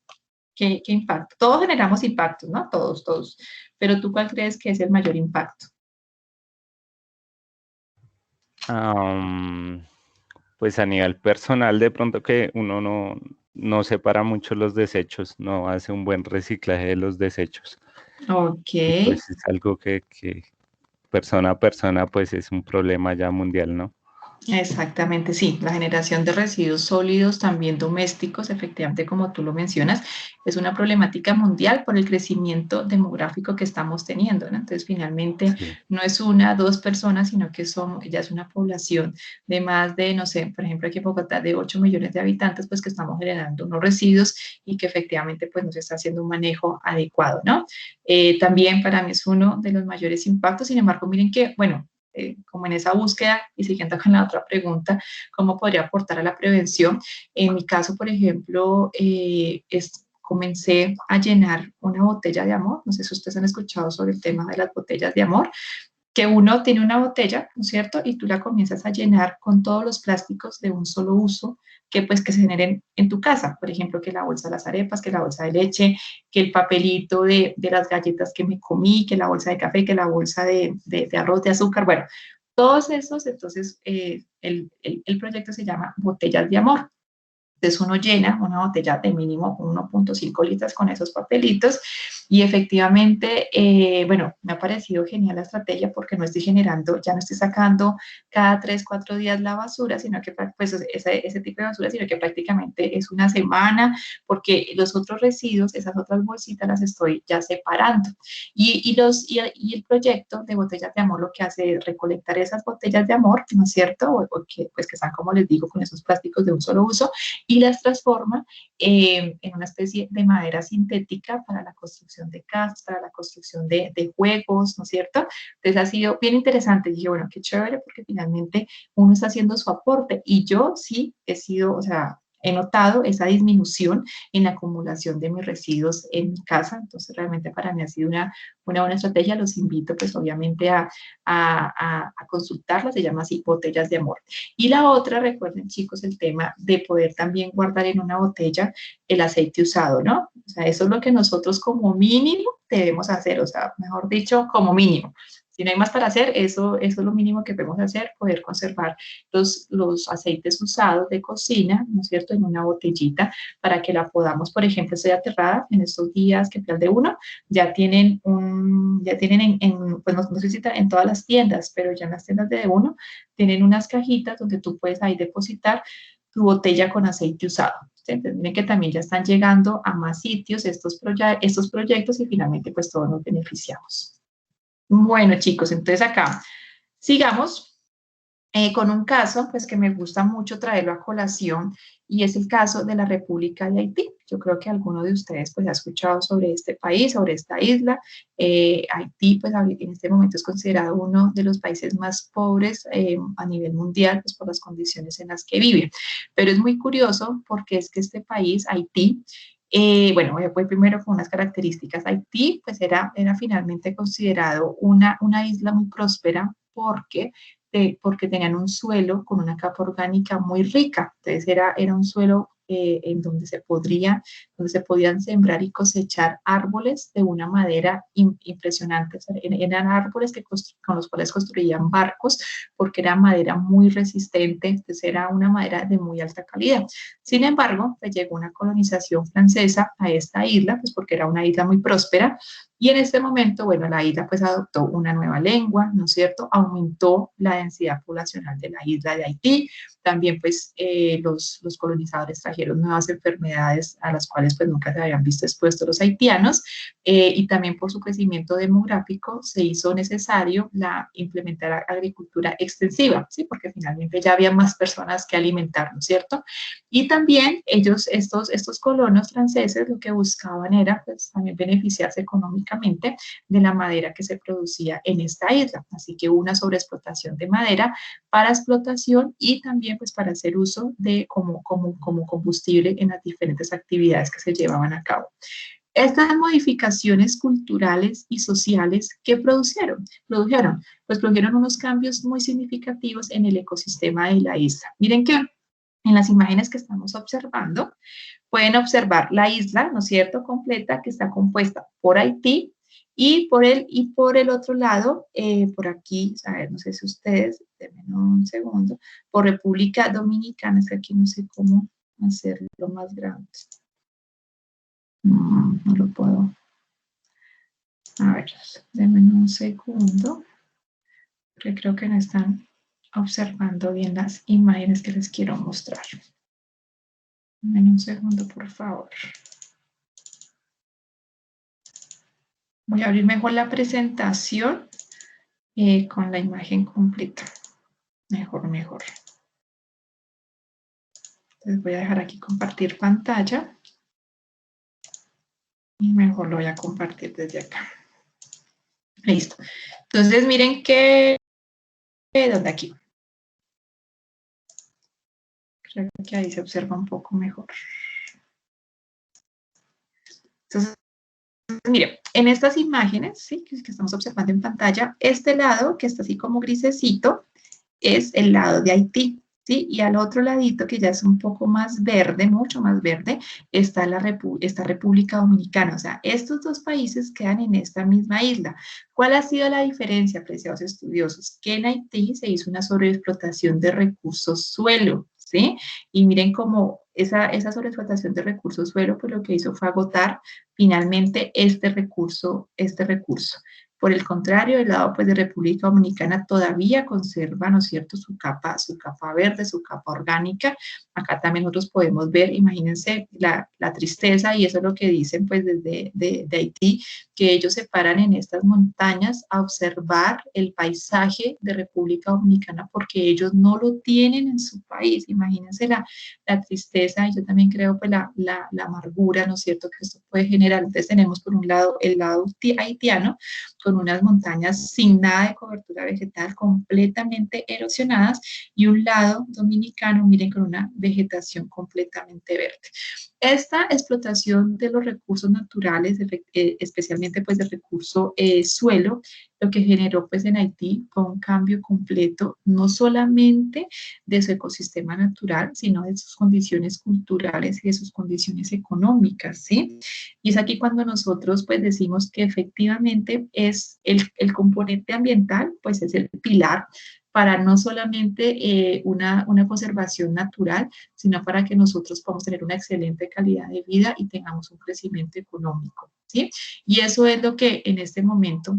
Speaker 1: ¿Qué impacto? Todos generamos impactos, ¿no? Todos. Pero tú, ¿cuál crees que es el mayor impacto?
Speaker 2: Pues a nivel personal, de pronto que uno no separa mucho los desechos, no hace un buen reciclaje de los desechos.
Speaker 1: Ok.
Speaker 2: Y pues es algo que persona a persona, pues es un problema ya mundial, ¿no?
Speaker 1: Exactamente, sí. La generación de residuos sólidos, también domésticos, efectivamente, como tú lo mencionas, es una problemática mundial por el crecimiento demográfico que estamos teniendo, ¿no? Entonces, finalmente,
Speaker 2: Sí.
Speaker 1: no es dos personas, sino que ya es una población de más de, no sé, por ejemplo, aquí en Bogotá, de 8 millones de habitantes, pues que estamos generando unos residuos y que efectivamente, pues no se está haciendo un manejo adecuado, ¿no? También para mí es uno de los mayores impactos. Sin embargo, miren que, bueno, como en esa búsqueda y siguiendo con la otra pregunta, ¿cómo podría aportar a la prevención? En mi caso, por ejemplo, comencé a llenar una botella de amor. No sé si ustedes han escuchado sobre el tema de las botellas de amor, que uno tiene una botella, ¿no es cierto? Y tú la comienzas a llenar con todos los plásticos de un solo uso que se generen en tu casa. Por ejemplo, que la bolsa de las arepas, que la bolsa de leche, que el papelito de las galletas que me comí, que la bolsa de café, que la bolsa de arroz, de azúcar. Bueno, todos esos, entonces, el proyecto se llama Botellas de Amor. Entonces uno llena una botella de mínimo 1.5 litros con esos papelitos y efectivamente, bueno, me ha parecido genial la estrategia porque no estoy generando, ya no estoy sacando cada 3, 4 días la basura, sino que pues ese tipo de basura, sino que prácticamente es una semana porque los otros residuos, esas otras bolsitas las estoy ya separando. Y el proyecto de Botellas de Amor lo que hace es recolectar esas botellas de amor, ¿no es cierto? Pues que están, como les digo, con esos plásticos de un solo uso y las transforma en una especie de madera sintética para la construcción de casas, para la construcción de juegos, ¿no es cierto? Entonces ha sido bien interesante. Dije, bueno, qué chévere, porque finalmente uno está haciendo su aporte y yo sí he sido, o sea, he notado esa disminución en la acumulación de mis residuos en mi casa, entonces realmente para mí ha sido una buena estrategia. Los invito pues obviamente a consultarla, se llama así Botellas de Amor. Y la otra, recuerden chicos, el tema de poder también guardar en una botella el aceite usado, ¿no? O sea, eso es lo que nosotros como mínimo debemos hacer, o sea, mejor dicho, como mínimo. Si no hay más para hacer, eso es lo mínimo que podemos hacer, poder conservar los aceites usados de cocina, ¿no es cierto?, en una botellita para que la podamos, por ejemplo, estoy aterrada en estos días que fui al de uno, ya tienen pues no sé si en todas las tiendas, pero ya en las tiendas de uno, tienen unas cajitas donde tú puedes ahí depositar tu botella con aceite usado. Entonces, miren que también ya están llegando a más sitios estos proyectos y finalmente pues todos nos beneficiamos. Bueno chicos, entonces acá sigamos. con un caso pues que me gusta mucho traerlo a colación y es el caso de la República de Haití. Yo creo que alguno de ustedes pues ha escuchado sobre este país, sobre esta isla. Haití pues en este momento es considerado uno de los países más pobres a nivel mundial pues por las condiciones en las que vive. Pero es muy curioso porque es que este país, Haití, bueno, voy primero con unas características. Haití pues era finalmente considerado una isla muy próspera porque tenían un suelo con una capa orgánica muy rica. Entonces era un suelo en donde se podían sembrar y cosechar árboles de una madera impresionante. O sea, eran árboles con los cuales construían barcos porque era madera muy resistente, entonces era una madera de muy alta calidad. Sin embargo, pues llegó una colonización francesa a esta isla, pues porque era una isla muy próspera, y en este momento, bueno, la isla pues adoptó una nueva lengua, ¿no es cierto? Aumentó la densidad poblacional de la isla de Haití. También pues los colonizadores trajeron nuevas enfermedades a las cuales pues nunca se habían visto expuestos los haitianos y también por su crecimiento demográfico se hizo necesario implementar agricultura extensiva, ¿sí? Porque finalmente ya había más personas que alimentar, ¿no es cierto? Y también estos colonos franceses lo que buscaban era pues también beneficiarse económicamente de la madera que se producía en esta isla. Así que hubo una sobreexplotación de madera para explotación y también pues para hacer uso de como combustible en las diferentes actividades que se llevaban a cabo. Estas modificaciones culturales y sociales que produjeron unos cambios muy significativos en el ecosistema de la isla. Miren que en las imágenes que estamos observando, pueden observar la isla, ¿no es cierto?, completa, que está compuesta por Haití y por el otro lado, por aquí, a ver, no sé si ustedes, denme un segundo, por República Dominicana, es que aquí no sé cómo hacerlo más grande. No lo puedo. A ver, denme un segundo, porque creo que no están observando bien las imágenes que les quiero mostrar. Denme un segundo, por favor. Voy a abrir mejor la presentación con la imagen completa. Mejor. Entonces voy a dejar aquí compartir pantalla. Y mejor lo voy a compartir desde acá. Listo. Entonces miren que... ¿Dónde aquí? Creo que ahí se observa un poco mejor. Entonces, miren, en estas imágenes, ¿sí?, que estamos observando en pantalla, este lado, que está así como grisecito, es el lado de Haití, ¿sí? Y al otro ladito, que ya es un poco más verde, mucho más verde, está esta República Dominicana. O sea, estos dos países quedan en esta misma isla. ¿Cuál ha sido la diferencia, apreciados estudiosos? Que en Haití se hizo una sobreexplotación de recursos suelo, ¿sí? Y miren cómo esa sobreexplotación de recursos suelo, pues lo que hizo fue agotar finalmente este recurso. Por el contrario, el lado pues, de República Dominicana todavía conserva, ¿no es cierto?, su capa verde, su capa orgánica. Acá también nosotros podemos ver, imagínense la tristeza, y eso es lo que dicen pues desde de Haití, que ellos se paran en estas montañas a observar el paisaje de República Dominicana porque ellos no lo tienen en su país. Imagínense la tristeza, y yo también creo pues la amargura, ¿no es cierto?, que esto puede generar. Entonces tenemos por un lado el lado haitiano, con unas montañas sin nada de cobertura vegetal, completamente erosionadas, y un lado dominicano, miren, con una vegetación completamente verde. Esta explotación de los recursos naturales, especialmente pues del recurso suelo, lo que generó pues en Haití fue un cambio completo, no solamente de su ecosistema natural, sino de sus condiciones culturales y de sus condiciones económicas, ¿sí? Y es aquí cuando nosotros pues decimos que efectivamente es el componente ambiental, pues es el pilar para no solamente una conservación natural, sino para que nosotros podamos tener una excelente calidad de vida y tengamos un crecimiento económico, ¿sí? Y eso es lo que en este momento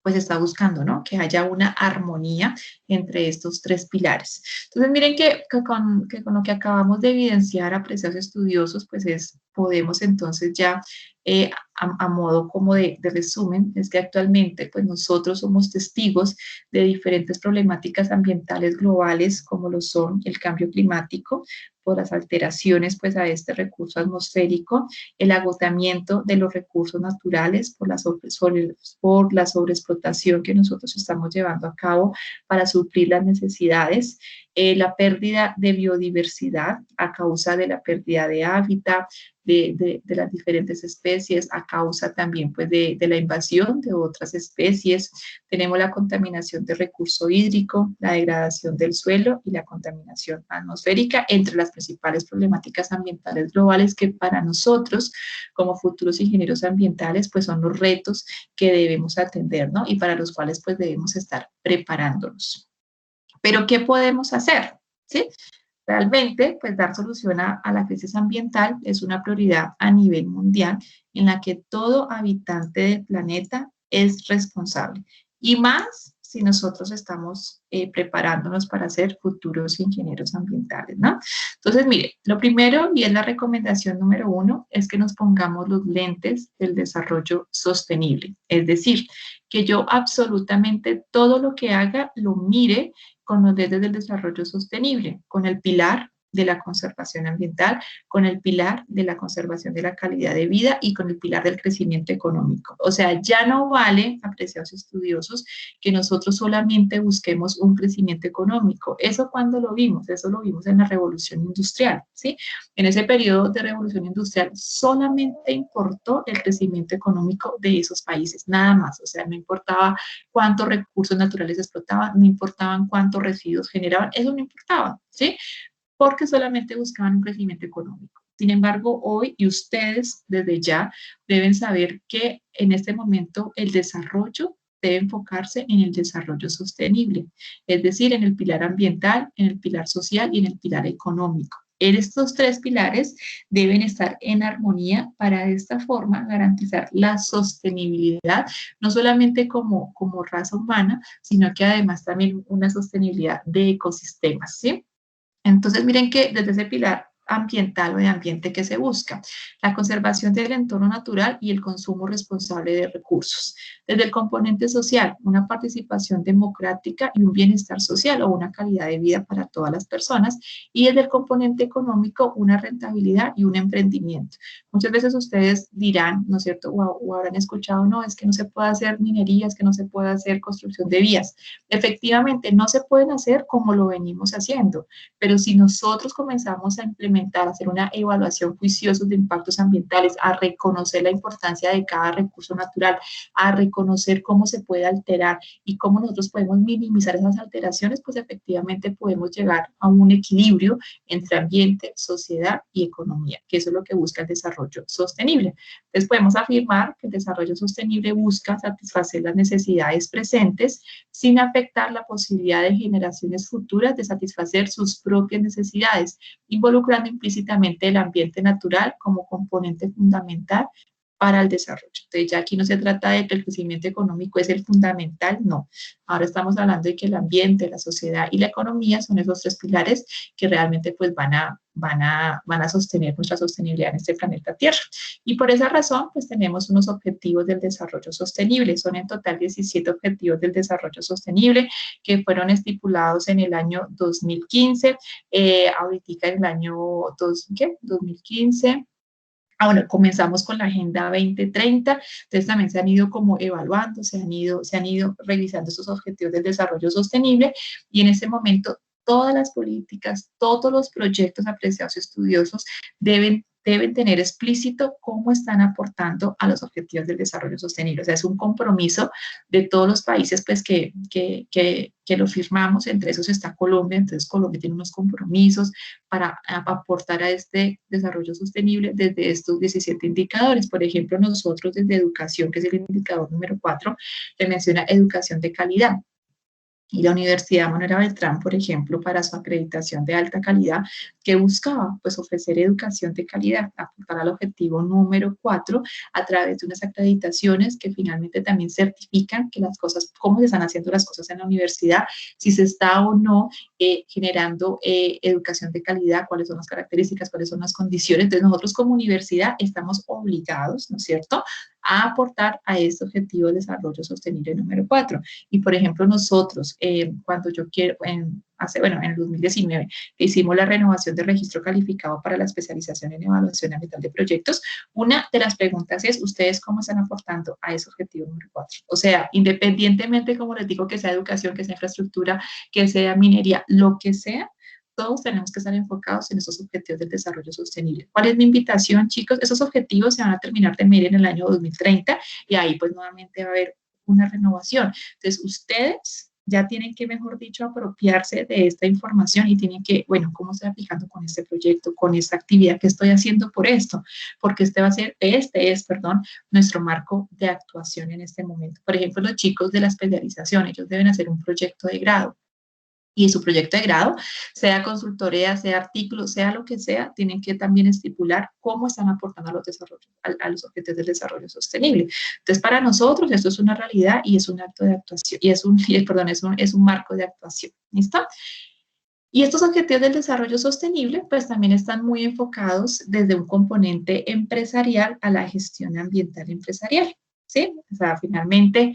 Speaker 1: pues está buscando, ¿no? Que haya una armonía entre estos tres pilares. Entonces, miren que con lo que acabamos de evidenciar, apreciados estudiosos, pues es podemos entonces ya, a modo como de resumen, es que actualmente pues nosotros somos testigos de diferentes problemáticas ambientales globales, como lo son el cambio climático, por las alteraciones pues a este recurso atmosférico, el agotamiento de los recursos naturales por por la sobreexplotación que nosotros estamos llevando a cabo para suplir las necesidades, la pérdida de biodiversidad a causa de la pérdida de hábitat, de las diferentes especies, a causa también pues de la invasión de otras especies. Tenemos la contaminación del recurso hídrico, la degradación del suelo y la contaminación atmosférica, entre las principales problemáticas ambientales globales que para nosotros, como futuros ingenieros ambientales, pues son los retos que debemos atender, ¿no? Y para los cuales pues debemos estar preparándonos. Pero, ¿qué podemos hacer? ¿Sí? Realmente, pues dar solución a la crisis ambiental es una prioridad a nivel mundial en la que todo habitante del planeta es responsable. Y más si nosotros estamos preparándonos para ser futuros ingenieros ambientales, ¿no? Entonces, mire, lo primero, y es la recomendación número 1, es que nos pongamos los lentes del desarrollo sostenible. Es decir, que yo absolutamente todo lo que haga lo mire con los lentes del desarrollo sostenible, con el pilar de la conservación ambiental, con el pilar de la conservación de la calidad de vida y con el pilar del crecimiento económico. O sea, ya no vale, apreciados estudiosos, que nosotros solamente busquemos un crecimiento económico. ¿Eso cuándo lo vimos? Eso lo vimos en la revolución industrial, ¿sí? En ese periodo de revolución industrial solamente importó el crecimiento económico de esos países, nada más. O sea, no importaba cuántos recursos naturales explotaban, no importaban cuántos residuos generaban, eso no importaba, ¿sí? Porque solamente buscaban un crecimiento económico. Sin embargo, hoy y ustedes desde ya deben saber que en este momento el desarrollo debe enfocarse en el desarrollo sostenible, es decir, en el pilar ambiental, en el pilar social y en el pilar económico. Estos 3 pilares deben estar en armonía para de esta forma garantizar la sostenibilidad, no solamente como raza humana, sino que además también una sostenibilidad de ecosistemas, ¿sí? Entonces, miren que desde ese pilar ambiental o de ambiente que se busca, la conservación del entorno natural y el consumo responsable de recursos. Desde el componente social, una participación democrática y un bienestar social o una calidad de vida para todas las personas. Y desde el componente económico, una rentabilidad y un emprendimiento. Muchas veces ustedes dirán, ¿no es cierto? O habrán escuchado, no, es que no se puede hacer minería, es que no se puede hacer construcción de vías. Efectivamente, no se pueden hacer como lo venimos haciendo, pero si nosotros comenzamos a implementar, a hacer una evaluación juiciosa de impactos ambientales, a reconocer la importancia de cada recurso natural, a reconocer cómo se puede alterar y cómo nosotros podemos minimizar esas alteraciones, pues efectivamente podemos llegar a un equilibrio entre ambiente, sociedad y economía, que eso es lo que busca el desarrollo sostenible. Entonces podemos afirmar que el desarrollo sostenible busca satisfacer las necesidades presentes sin afectar la posibilidad de generaciones futuras de satisfacer sus propias necesidades, involucrando implícitamente el ambiente natural como componente fundamental para el desarrollo. Entonces ya aquí no se trata de que el crecimiento económico es el fundamental, no. Ahora estamos hablando de que el ambiente, la sociedad y la economía son esos 3 pilares que realmente pues van a sostener nuestra sostenibilidad en este planeta Tierra. Y por esa razón pues tenemos unos objetivos del desarrollo sostenible. Son en total 17 objetivos del desarrollo sostenible que fueron estipulados en el año 2015, ahorita en el año 2015. Bueno, comenzamos con la Agenda 2030, entonces también se han ido como evaluando, se han ido revisando esos objetivos del desarrollo sostenible y en ese momento todas las políticas, todos los proyectos apreciados estudiosos deben tener explícito cómo están aportando a los objetivos del desarrollo sostenible. O sea, es un compromiso de todos los países pues, que lo firmamos, entre esos está Colombia, entonces Colombia tiene unos compromisos para aportar a este desarrollo sostenible desde estos 17 indicadores. Por ejemplo, nosotros desde educación, que es el indicador número 4, le menciona educación de calidad. Y la Universidad Manuela Beltrán, por ejemplo, para su acreditación de alta calidad, ¿qué buscaba? Pues ofrecer educación de calidad, aportar al objetivo número 4 a través de unas acreditaciones que finalmente también certifican que las cosas, cómo se están haciendo las cosas en la universidad, si se está o no generando educación de calidad, cuáles son las características, cuáles son las condiciones. Entonces nosotros como universidad estamos obligados, ¿no es cierto?, a aportar a este objetivo de desarrollo sostenible número 4. Y por ejemplo nosotros, cuando yo quiero, en el 2019, que hicimos la renovación del registro calificado para la especialización en evaluación ambiental de proyectos, una de las preguntas es, ¿ustedes cómo están aportando a ese objetivo número 4? O sea, independientemente, como les digo, que sea educación, que sea infraestructura, que sea minería, lo que sea, todos tenemos que estar enfocados en esos objetivos del desarrollo sostenible. ¿Cuál es mi invitación, chicos? Esos objetivos se van a terminar de medir en el año 2030 y ahí pues nuevamente va a haber una renovación. Entonces, ustedes ya tienen que, mejor dicho, apropiarse de esta información y tienen que, bueno, ¿cómo estoy aplicando con este proyecto, con esta actividad que estoy haciendo por esto? Porque este es, nuestro marco de actuación en este momento. Por ejemplo, los chicos de la especialización, ellos deben hacer un proyecto de grado. Y en su proyecto de grado, sea consultoría, sea artículo, sea lo que sea, tienen que también estipular cómo están aportando a los desarrollos, a los objetivos del desarrollo sostenible. Entonces, para nosotros esto es una realidad y es un acto de actuación, es un marco de actuación. ¿Listo? Y estos objetivos del desarrollo sostenible, pues también están muy enfocados desde un componente empresarial a la gestión ambiental empresarial. ¿Sí? O sea, finalmente,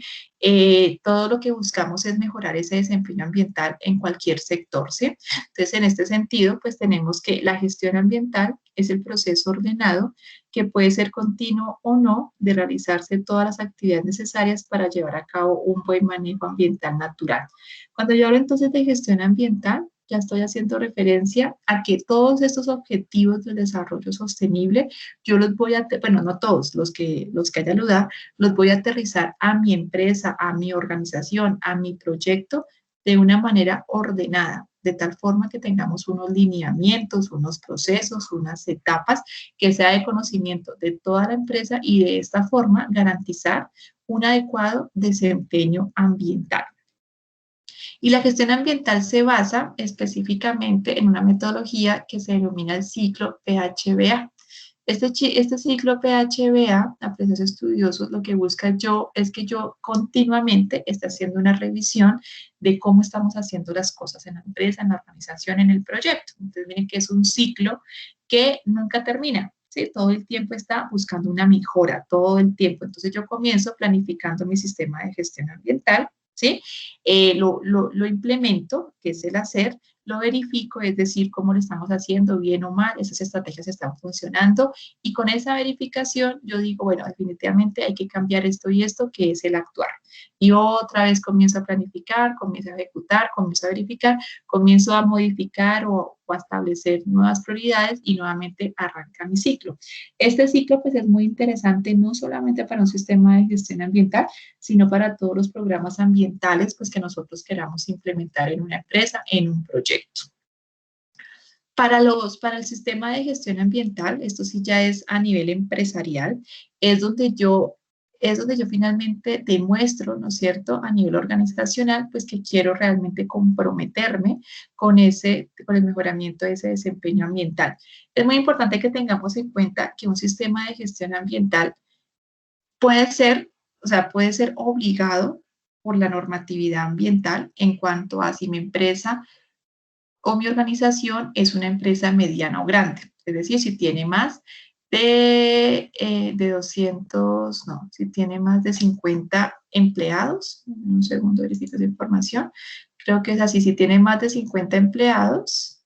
Speaker 1: todo lo que buscamos es mejorar ese desempeño ambiental en cualquier sector, ¿sí? Entonces, en este sentido, pues tenemos que la gestión ambiental es el proceso ordenado que puede ser continuo o no de realizarse todas las actividades necesarias para llevar a cabo un buen manejo ambiental natural. Cuando yo hablo entonces de gestión ambiental, ya estoy haciendo referencia a que todos estos objetivos del desarrollo sostenible, yo los voy a, bueno, no todos, los que haya lugar, los voy a aterrizar a mi empresa, a mi organización, a mi proyecto de una manera ordenada, de tal forma que tengamos unos lineamientos, unos procesos, unas etapas que sea de conocimiento de toda la empresa y de esta forma garantizar un adecuado desempeño ambiental. Y la gestión ambiental se basa específicamente en una metodología que se denomina el ciclo PHBA. Este ciclo PHBA, a precios estudiosos, lo que busca es que yo continuamente esté haciendo una revisión de cómo estamos haciendo las cosas en la empresa, en la organización, en el proyecto. Entonces, miren que es un ciclo que nunca termina. ¿Sí? Todo el tiempo está buscando una mejora, todo el tiempo. Entonces, yo comienzo planificando mi sistema de gestión ambiental, ¿sí? Lo implemento, que es el hacer, lo verifico, es decir, cómo lo estamos haciendo, bien o mal, esas estrategias están funcionando, y con esa verificación yo digo, bueno, definitivamente hay que cambiar esto y esto, que es el actuar. Y otra vez comienzo a planificar, comienzo a ejecutar, comienzo a verificar, comienzo a modificar o a establecer nuevas prioridades y nuevamente arranca mi ciclo. Este ciclo pues es muy interesante no solamente para un sistema de gestión ambiental, sino para todos los programas ambientales pues que nosotros queramos implementar en una empresa, en un proyecto. Para el sistema de gestión ambiental, esto sí ya es a nivel empresarial, es donde yo finalmente demuestro, ¿no es cierto?, a nivel organizacional, pues que quiero realmente comprometerme con el mejoramiento de ese desempeño ambiental. Es muy importante que tengamos en cuenta que un sistema de gestión ambiental puede ser obligado por la normatividad ambiental en cuanto a si mi empresa o mi organización es una empresa mediana o grande. Es decir, si tiene más de 200, no, si tiene más de 50 empleados, un segundo verifico esa información, creo que es así, si tiene más de 50 empleados,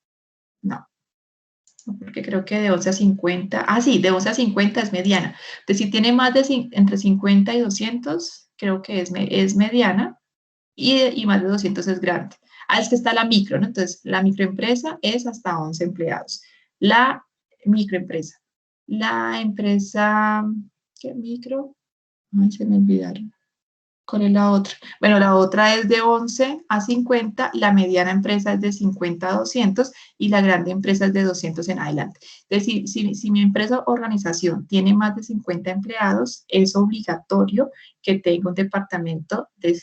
Speaker 1: no, porque creo que de 11 a 50, sí, de 11 a 50 es mediana. Entonces, si tiene más de entre 50 y 200, creo que es mediana, y más de 200 es grande. Es que está la micro, ¿no? Entonces, la microempresa es hasta 11 empleados. La microempresa. La empresa, ¿qué micro? Ay, se me olvidaron. ¿Cuál es la otra? Bueno, la otra es de 11 a 50, la mediana empresa es de 50 a 200 y la grande empresa es de 200 en adelante. Es decir, si mi empresa o organización tiene más de 50 empleados, es obligatorio que tenga un departamento de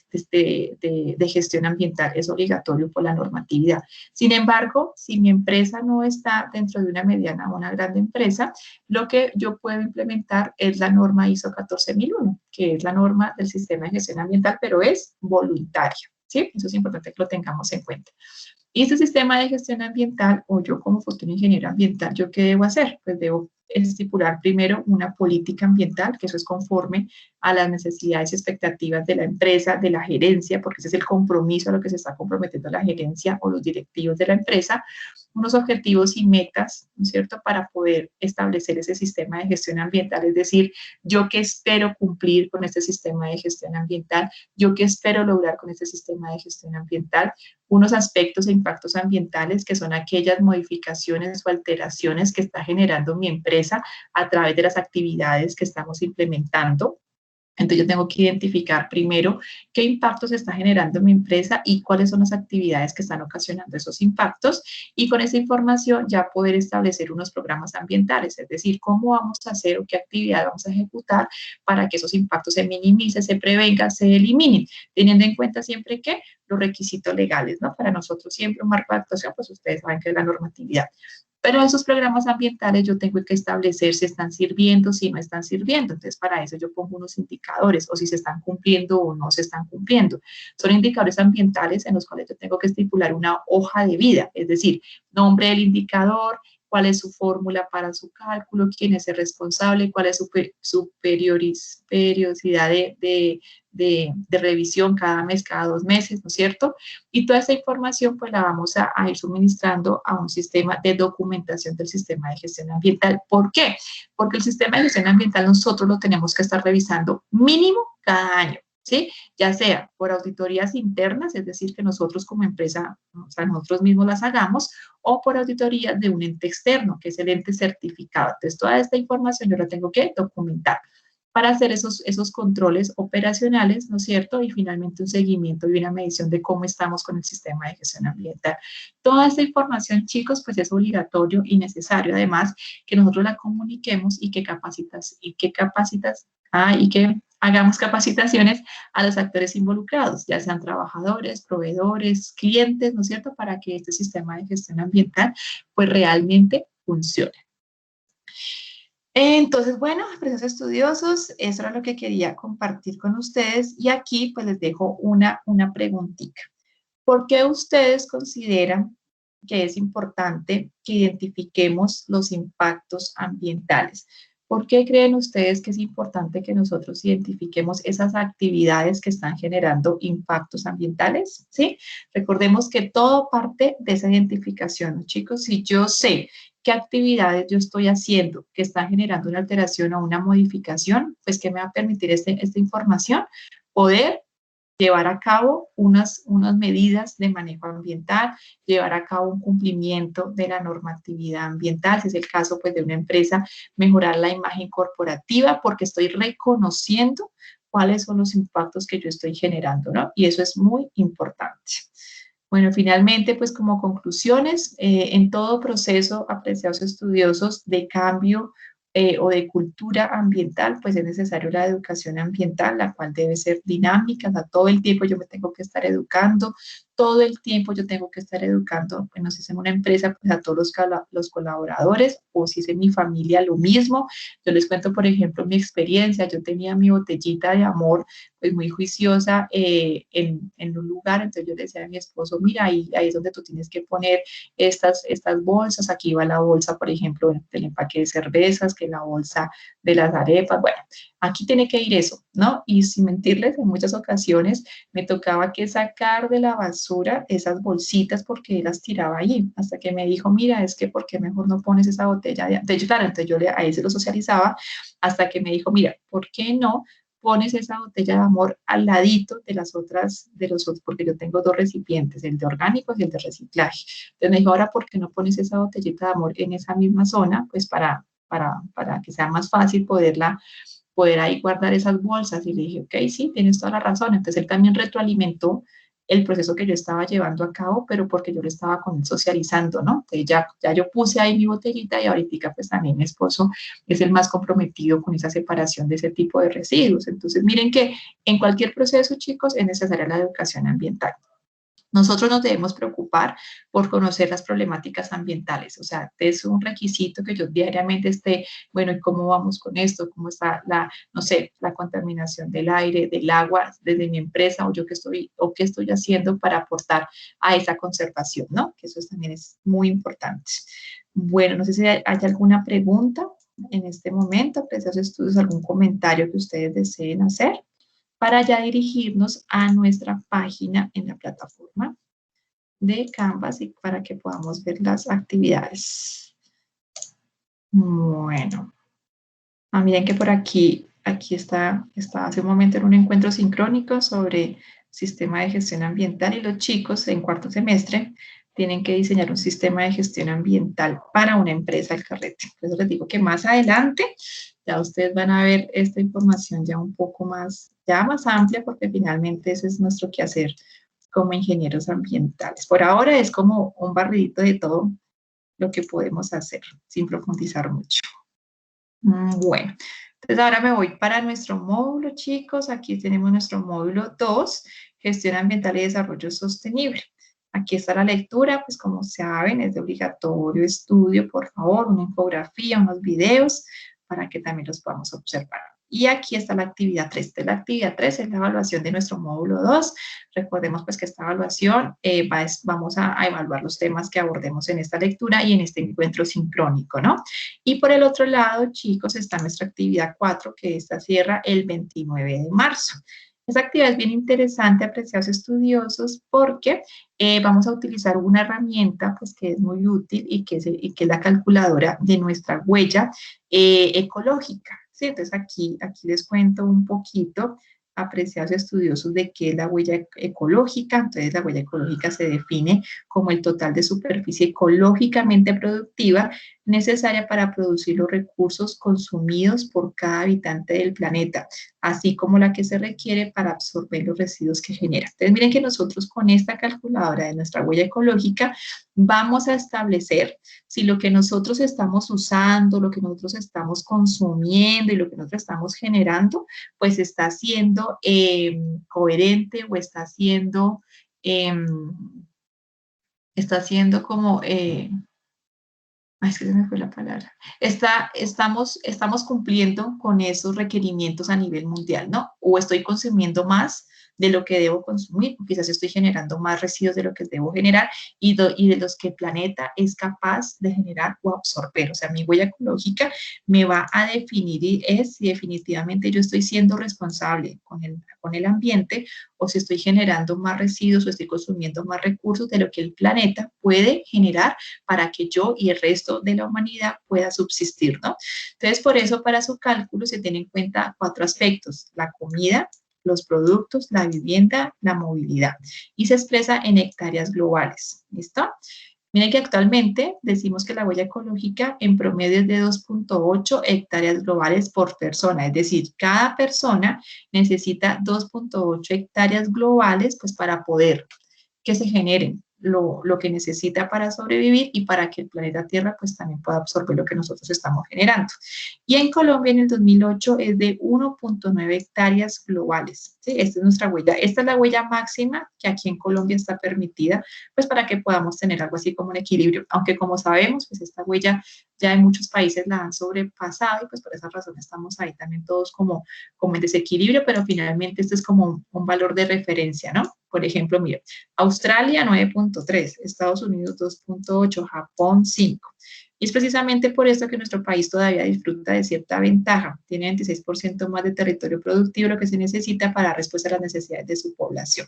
Speaker 1: gestión ambiental, es obligatorio por la normatividad. Sin embargo, si mi empresa no está dentro de una mediana o una grande empresa, lo que yo puedo implementar es la norma ISO 14001, que es la norma del sistema de gestión ambiental, pero es voluntaria, ¿sí? Eso es importante que lo tengamos en cuenta. Y este sistema de gestión ambiental, o yo como futuro ingeniero ambiental, ¿yo qué debo hacer? Pues debo estipular primero una política ambiental, que eso es conforme a las necesidades y expectativas de la empresa, de la gerencia, porque ese es el compromiso a lo que se está comprometiendo la gerencia o los directivos de la empresa, unos objetivos y metas, ¿no es cierto?, para poder establecer ese sistema de gestión ambiental, es decir, yo qué espero cumplir con este sistema de gestión ambiental, yo qué espero lograr con este sistema de gestión ambiental, unos aspectos e impactos ambientales que son aquellas modificaciones o alteraciones que está generando mi empresa a través de las actividades que estamos implementando. Entonces yo tengo que identificar primero qué impactos está generando mi empresa y cuáles son las actividades que están ocasionando esos impactos y con esa información ya poder establecer unos programas ambientales, es decir, cómo vamos a hacer o qué actividad vamos a ejecutar para que esos impactos se minimicen, se prevengan, se eliminen, teniendo en cuenta siempre que los requisitos legales, ¿no? Para nosotros siempre un marco de actuación, pues ustedes saben que es la normatividad. Pero esos programas ambientales yo tengo que establecer si están sirviendo, si no están sirviendo. Entonces, para eso yo pongo unos indicadores o si se están cumpliendo o no se están cumpliendo. Son indicadores ambientales en los cuales yo tengo que estipular una hoja de vida, es decir, nombre del indicador, cuál es su fórmula para su cálculo, quién es el responsable, cuál es su periodicidad de revisión cada mes, cada 2 meses, ¿no es cierto? Y toda esta información pues la vamos a ir suministrando a un sistema de documentación del sistema de gestión ambiental. ¿Por qué? Porque el sistema de gestión ambiental nosotros lo tenemos que estar revisando mínimo cada año, ¿sí? Ya sea por auditorías internas, es decir, que nosotros como empresa, o sea, nosotros mismos las hagamos, o por auditoría de un ente externo, que es el ente certificado. Entonces, toda esta información yo la tengo que documentar para hacer esos controles operacionales, ¿no es cierto? Y finalmente un seguimiento y una medición de cómo estamos con el sistema de gestión ambiental. Toda esta información, chicos, pues es obligatorio y necesario, además, que nosotros la comuniquemos y que hagamos capacitaciones a los actores involucrados, ya sean trabajadores, proveedores, clientes, ¿no es cierto?, para que este sistema de gestión ambiental pues realmente funcione. Entonces, bueno, preciosos estudiosos, eso era lo que quería compartir con ustedes y aquí pues les dejo una preguntita. ¿Por qué ustedes consideran que es importante que identifiquemos los impactos ambientales? ¿Por qué creen ustedes que es importante que nosotros identifiquemos esas actividades que están generando impactos ambientales? ¿Sí? Recordemos que todo parte de esa identificación, chicos. Si yo sé qué actividades yo estoy haciendo que están generando una alteración o una modificación, pues ¿qué me va a permitir esta información? Poder llevar a cabo unas medidas de manejo ambiental, llevar a cabo un cumplimiento de la normatividad ambiental, si es el caso pues de una empresa, mejorar la imagen corporativa porque estoy reconociendo cuáles son los impactos que yo estoy generando, ¿no? Y eso es muy importante. Bueno, finalmente, pues como conclusiones, en todo proceso, apreciados estudiosos, de cambio o de cultura ambiental, pues es necesario la educación ambiental, la cual debe ser dinámica, o sea, todo el tiempo yo me tengo que estar educando, todo el tiempo yo tengo que estar educando, bueno, si es en una empresa, pues a todos los colaboradores, o si es en mi familia, lo mismo. Yo les cuento, por ejemplo, mi experiencia, yo tenía mi botellita de amor, pues muy juiciosa en un lugar, entonces yo le decía a mi esposo, mira, ahí es donde tú tienes que poner estas bolsas, aquí va la bolsa, por ejemplo, del empaque de cervezas, que la bolsa de las arepas, bueno, aquí tiene que ir eso, ¿no? Y sin mentirles, en muchas ocasiones me tocaba que sacar de la basura esas bolsitas porque las tiraba ahí, hasta que me dijo, mira, es que ¿por qué mejor no pones esa botella? De hecho, claro, entonces yo a él se lo socializaba, hasta que me dijo, mira, ¿por qué no pones esa botella de amor al ladito de los otros, porque yo tengo 2 recipientes, el de orgánicos y el de reciclaje? Entonces me dijo, ahora, ¿por qué no pones esa botellita de amor en esa misma zona? Pues para que sea más fácil poderla poder ahí guardar esas bolsas. Y le dije, ok, sí, tienes toda la razón. Entonces él también retroalimentó el proceso que yo estaba llevando a cabo, pero porque yo lo estaba con él socializando, ¿no? Entonces ya yo puse ahí mi botellita y ahorita pues también mi esposo es el más comprometido con esa separación de ese tipo de residuos. Entonces miren que en cualquier proceso, chicos, es necesaria la educación ambiental. Nosotros nos debemos preocupar por conocer las problemáticas ambientales, o sea, es un requisito que yo diariamente esté, bueno, ¿y cómo vamos con esto? ¿Cómo está la, no sé, la contaminación del aire, del agua, desde mi empresa, o yo qué estoy haciendo para aportar a esa conservación, ¿no? Que eso también es muy importante. Bueno, no sé si hay alguna pregunta en este momento, Preciosos Estudios, algún comentario que ustedes deseen hacer, para ya dirigirnos a nuestra página en la plataforma de Canvas y para que podamos ver las actividades. Bueno, miren que por aquí está hace un momento en un encuentro sincrónico sobre sistema de gestión ambiental y los chicos en cuarto semestre tienen que diseñar un sistema de gestión ambiental para una empresa al carrete. Por eso les digo que más adelante ya ustedes van a ver esta información ya un poco más amplia, porque finalmente ese es nuestro quehacer como ingenieros ambientales. Por ahora es como un barridito de todo lo que podemos hacer, sin profundizar mucho. Bueno, entonces ahora me voy para nuestro módulo, chicos. Aquí tenemos nuestro módulo 2, Gestión Ambiental y Desarrollo Sostenible. Aquí está la lectura, pues como saben, es de obligatorio estudio, por favor, una infografía, unos videos, para que también los podamos observar. Y aquí está la actividad 3. La actividad 3 es la evaluación de nuestro módulo 2. Recordemos pues que esta evaluación vamos a evaluar los temas que abordemos en esta lectura y en este encuentro sincrónico, ¿no? Y por el otro lado, chicos, está nuestra actividad 4, que esta cierra el 29 de marzo. Esta actividad es bien interesante, apreciados estudiosos, porque vamos a utilizar una herramienta pues, que es muy útil y que es la calculadora de nuestra huella ecológica. ¿Sí? Entonces aquí les cuento un poquito, apreciados estudiosos, de qué es la huella ecológica. Entonces la huella ecológica se define como el total de superficie ecológicamente productiva necesaria para producir los recursos consumidos por cada habitante del planeta, así como la que se requiere para absorber los residuos que genera. Entonces miren que nosotros con esta calculadora de nuestra huella ecológica vamos a establecer si lo que nosotros estamos usando, lo que nosotros estamos consumiendo y lo que nosotros estamos generando, pues está siendo coherente o está siendo como... es que se me fue la palabra. Estamos cumpliendo con esos requerimientos a nivel mundial, ¿no? O estoy consumiendo más de lo que debo consumir, o quizás estoy generando más residuos de lo que debo generar y de los que el planeta es capaz de generar o absorber. O sea, mi huella ecológica me va a definir si definitivamente yo estoy siendo responsable con el ambiente o si estoy generando más residuos o estoy consumiendo más recursos de lo que el planeta puede generar para que yo y el resto de la humanidad pueda subsistir, ¿no? Entonces, por eso para su cálculo se tienen en cuenta 4 aspectos: la comida, los productos, la vivienda, la movilidad, y se expresa en hectáreas globales. ¿Listo? Miren que actualmente decimos que la huella ecológica en promedio es de 2.8 hectáreas globales por persona, es decir, cada persona necesita 2.8 hectáreas globales pues para poder que se generen lo que necesita para sobrevivir y para que el planeta Tierra pues también pueda absorber lo que nosotros estamos generando. Y en Colombia en el 2008 es de 1.9 hectáreas globales. ¿Sí? Esta es nuestra huella. Esta es la huella máxima que aquí en Colombia está permitida, pues para que podamos tener algo así como un equilibrio. Aunque como sabemos, pues esta huella ya en muchos países la han sobrepasado y pues por esa razón estamos ahí también todos como en desequilibrio, pero finalmente este es como un valor de referencia, ¿no? Por ejemplo, mira, Australia 9.3, Estados Unidos 2.8, Japón 5. Y es precisamente por esto que nuestro país todavía disfruta de cierta ventaja. Tiene 26% más de territorio productivo, lo que se necesita para dar respuesta a las necesidades de su población.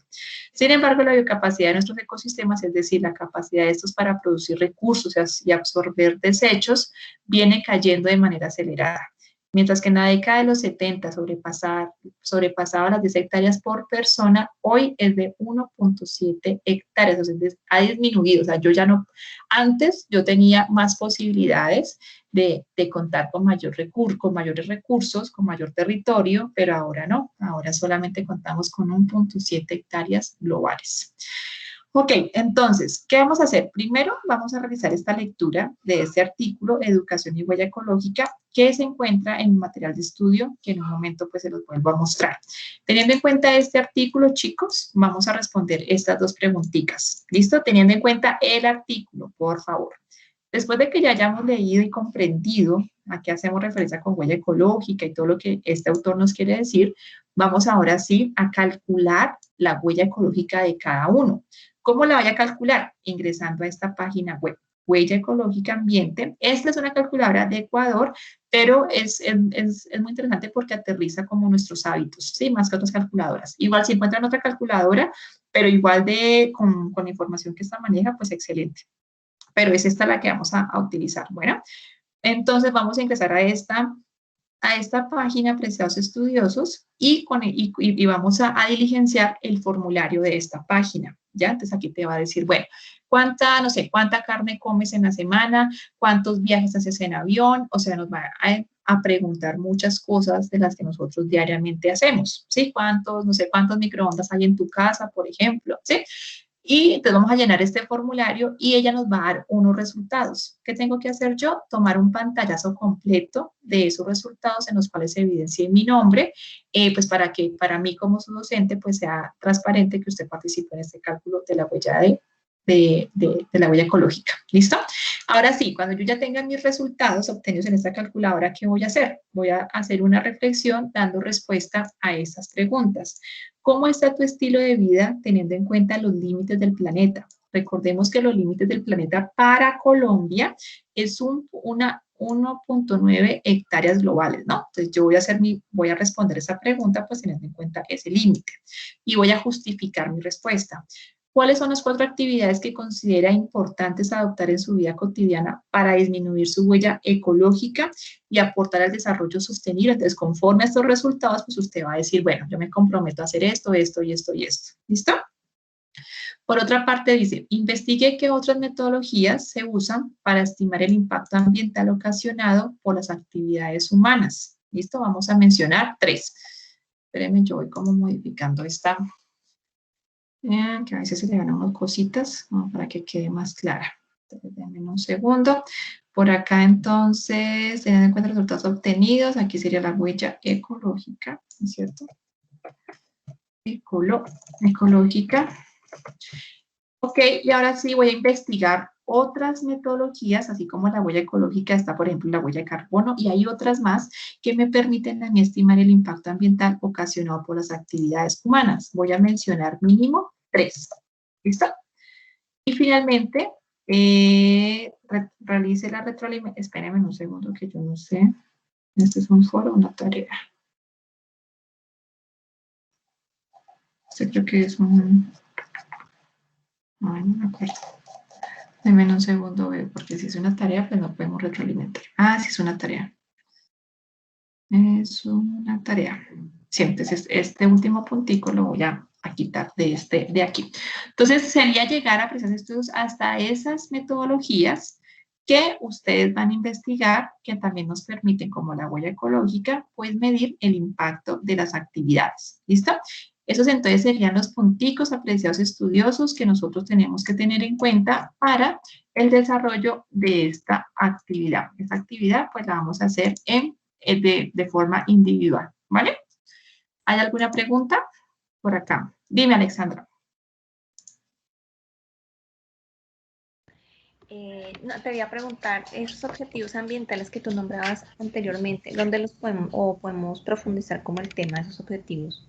Speaker 1: Sin embargo, la biocapacidad de nuestros ecosistemas, es decir, la capacidad de estos para producir recursos y absorber desechos, viene cayendo de manera acelerada. Mientras que en la década de los 70 sobrepasaba las 10 hectáreas por persona, hoy es de 1.7 hectáreas, o sea, ha disminuido. O sea, yo ya no, antes yo tenía más posibilidades de contar con con mayores recursos, con mayor territorio, pero ahora no, ahora solamente contamos con 1.7 hectáreas globales. Ok, entonces, ¿qué vamos a hacer? Primero vamos a realizar esta lectura de este artículo, Educación y Huella Ecológica, que se encuentra en un material de estudio que en un momento pues se los vuelvo a mostrar. Teniendo en cuenta este artículo, chicos, vamos a responder estas dos preguntitas. ¿Listo? Teniendo en cuenta el artículo, por favor. Después de que ya hayamos leído y comprendido a qué hacemos referencia con huella ecológica y todo lo que este autor nos quiere decir, vamos ahora sí a calcular la huella ecológica de cada uno. ¿Cómo la voy a calcular? Ingresando a esta página web, Huella Ecológica Ambiente. Esta es una calculadora de Ecuador, pero es muy interesante porque aterriza como nuestros hábitos, ¿sí? Más que otras calculadoras. Igual si encuentran otra calculadora, pero igual con la información que esta maneja, pues excelente. Pero es esta la que vamos a utilizar. Bueno, entonces vamos a ingresar a esta página, apreciados estudiosos, y vamos a diligenciar el formulario de esta página, ¿ya? Entonces aquí te va a decir, bueno, no sé, cuánta carne comes en la semana, cuántos viajes haces en avión, o sea, nos va a preguntar muchas cosas de las que nosotros diariamente hacemos, ¿sí? No sé, cuántos microondas hay en tu casa, por ejemplo, ¿sí? Y entonces vamos a llenar este formulario y ella nos va a dar unos resultados. ¿Qué tengo que hacer yo? Tomar un pantallazo completo de esos resultados en los cuales se evidencie mi nombre, pues para que para mí como su docente pues sea transparente que usted participe en este cálculo de la huella de la huella ecológica. ¿Listo? Ahora sí, cuando yo ya tenga mis resultados obtenidos en esta calculadora, ¿qué voy a hacer? Voy a hacer una reflexión dando respuesta a estas preguntas. ¿Cómo está tu estilo de vida teniendo en cuenta los límites del planeta? Recordemos que los límites del planeta para Colombia es 1.9 hectáreas globales, ¿no? Entonces yo voy a responder esa pregunta pues teniendo en cuenta ese límite y voy a justificar mi respuesta. ¿Cuáles son las 4 actividades que considera importantes adoptar en su vida cotidiana para disminuir su huella ecológica y aportar al desarrollo sostenible? Entonces, conforme a estos resultados, pues usted va a decir, bueno, yo me comprometo a hacer esto, esto y esto y esto. ¿Listo? Por otra parte, dice, investigue qué otras metodologías se usan para estimar el impacto ambiental ocasionado por las actividades humanas. ¿Listo? Vamos a mencionar 3. Espérenme, yo voy como modificando esta... que a veces se le ganan unas cositas, ¿no? Para que quede más clara. Entonces, denme un segundo. Por acá, entonces, teniendo en cuenta los resultados obtenidos, aquí sería la huella ecológica, ¿no es cierto? Ecológica. Ok, y ahora sí voy a investigar otras metodologías, así como la huella ecológica, está por ejemplo la huella de carbono, y hay otras más que me permiten a mí estimar el impacto ambiental ocasionado por las actividades humanas. Voy a mencionar mínimo 3. ¿Listo? Y finalmente, realice la retroalimentación. Espérenme un segundo que yo no sé. Este es un foro, una tarea. Este creo que es un... Ay, no me acuerdo. Deme un segundo, porque si es una tarea, pues no podemos retroalimentar. Ah, sí es una tarea. Es una tarea. Sí, entonces este último puntico lo voy a quitar de aquí. Entonces sería llegar a apreciar estudios hasta esas metodologías que ustedes van a investigar, que también nos permiten, como la huella ecológica, pues medir el impacto de las actividades. ¿Listo? Esos entonces serían los punticos apreciados estudiosos que nosotros tenemos que tener en cuenta para el desarrollo de esta actividad. Esta actividad pues la vamos a hacer de forma individual, ¿vale? ¿Hay alguna pregunta? Por acá. Dime, Alexandra.
Speaker 3: No, te voy a preguntar, esos objetivos ambientales que tú nombrabas anteriormente, ¿dónde los podemos profundizar como el tema de esos objetivos?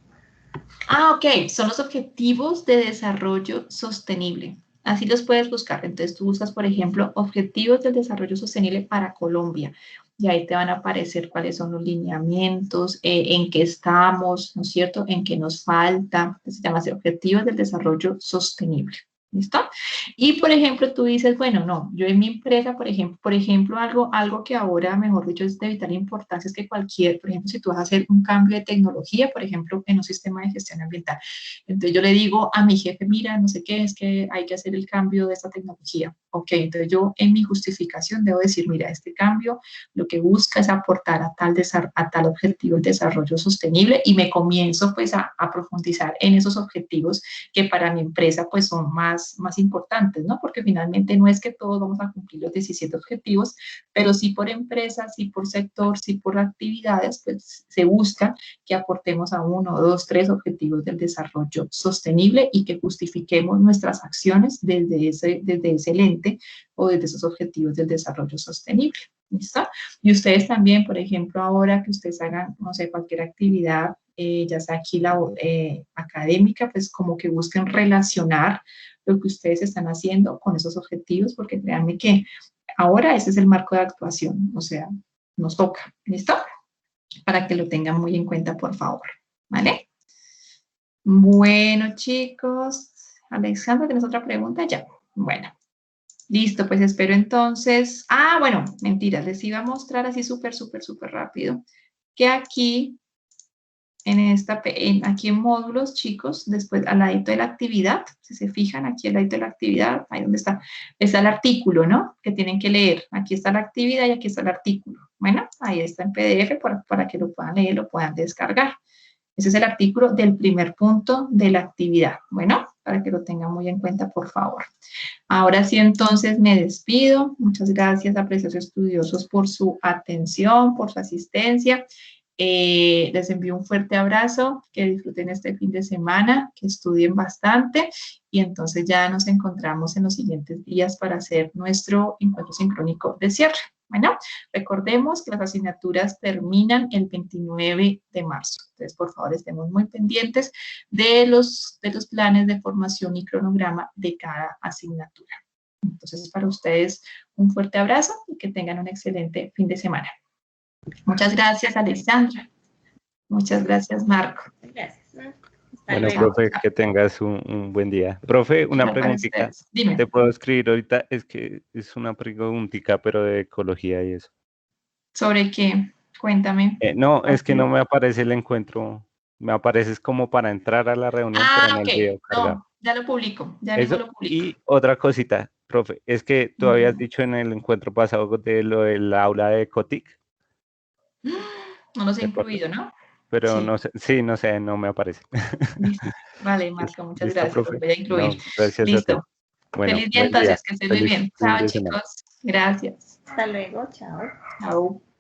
Speaker 1: Ah, ok, son los objetivos de desarrollo sostenible. Así los puedes buscar. Entonces tú buscas, por ejemplo, objetivos del desarrollo sostenible para Colombia. Y ahí te van a aparecer cuáles son los lineamientos, en qué estamos, ¿no es cierto? En qué nos falta. Entonces, se llama así, objetivos del desarrollo sostenible. ¿Listo? Y, por ejemplo, tú dices, bueno, no, yo en mi empresa, por ejemplo, algo que ahora, mejor dicho, es de vital importancia es que cualquier, por ejemplo, si tú vas a hacer un cambio de tecnología, por ejemplo, en un sistema de gestión ambiental, entonces yo le digo a mi jefe, mira, no sé qué, es que hay que hacer el cambio de esta tecnología. Ok, entonces yo en mi justificación debo decir, mira, este cambio lo que busca es aportar a tal objetivo el desarrollo sostenible y me comienzo pues a profundizar en esos objetivos que para mi empresa pues son más importantes, ¿no? Porque finalmente no es que todos vamos a cumplir los 17 objetivos, pero sí por empresa, sí por sector, sí por actividades, pues se busca que aportemos a 1, 2, 3 objetivos del desarrollo sostenible y que justifiquemos nuestras acciones desde ese lente o desde esos objetivos del desarrollo sostenible. ¿Listo? Y ustedes también, por ejemplo, ahora que ustedes hagan, no sé, cualquier actividad, ya sea aquí académica, pues como que busquen relacionar lo que ustedes están haciendo con esos objetivos, porque créanme que ahora ese es el marco de actuación, o sea, nos toca, ¿listo? Para que lo tengan muy en cuenta, por favor, ¿vale? Bueno, chicos, Alexandra, ¿tienes otra pregunta? Ya, bueno. Listo, pues espero entonces, bueno, mentiras, les iba a mostrar así súper rápido, que aquí, aquí en módulos, chicos, después al ladito de la actividad, si se fijan, aquí al ladito de la actividad, ahí donde está el artículo, ¿no? Que tienen que leer, aquí está la actividad y aquí está el artículo. Bueno, ahí está en PDF para que lo puedan leer, lo puedan descargar. Ese es el artículo del primer punto de la actividad. Bueno, para que lo tengan muy en cuenta, por favor. Ahora sí, entonces me despido. Muchas gracias a preciosos estudiosos por su atención, por su asistencia. Les envío un fuerte abrazo, que disfruten este fin de semana, que estudien bastante y entonces ya nos encontramos en los siguientes días para hacer nuestro encuentro sincrónico de cierre. Bueno, recordemos que las asignaturas terminan el 29 de marzo. Entonces, por favor, estemos muy pendientes de los planes de formación y cronograma de cada asignatura. Entonces, para ustedes, un fuerte abrazo y que tengan un excelente fin de semana. Muchas gracias, Alexandra. Muchas gracias, Marco.
Speaker 3: Gracias.
Speaker 2: Bueno, profe, que tengas un buen día. Profe, una preguntita.
Speaker 1: Dime.
Speaker 2: ¿Te puedo escribir ahorita? Es que es una preguntita, pero de ecología y eso.
Speaker 1: ¿Sobre qué? Cuéntame.
Speaker 2: No, es que no me aparece el encuentro. Me apareces como para entrar a la reunión, pero en el video cargado.
Speaker 1: No, ya lo publico. Ya
Speaker 2: eso,
Speaker 1: mismo lo publico.
Speaker 2: Y otra cosita, profe, es que tú habías dicho en el encuentro pasado de lo del aula de Cotic.
Speaker 1: No los he incluido, ¿no?
Speaker 2: Pero
Speaker 1: sí.
Speaker 2: No sé, sí, no sé, no me aparece.
Speaker 1: Listo. Vale, Marco, muchas gracias.
Speaker 2: Profe.
Speaker 1: Los voy a incluir.
Speaker 2: No, gracias
Speaker 1: Listo.
Speaker 2: a ti. Bueno,
Speaker 1: Feliz día entonces, que estén muy bien. Chao,
Speaker 2: chicos.
Speaker 1: Gracias.
Speaker 3: Hasta luego, chao.
Speaker 1: Chao.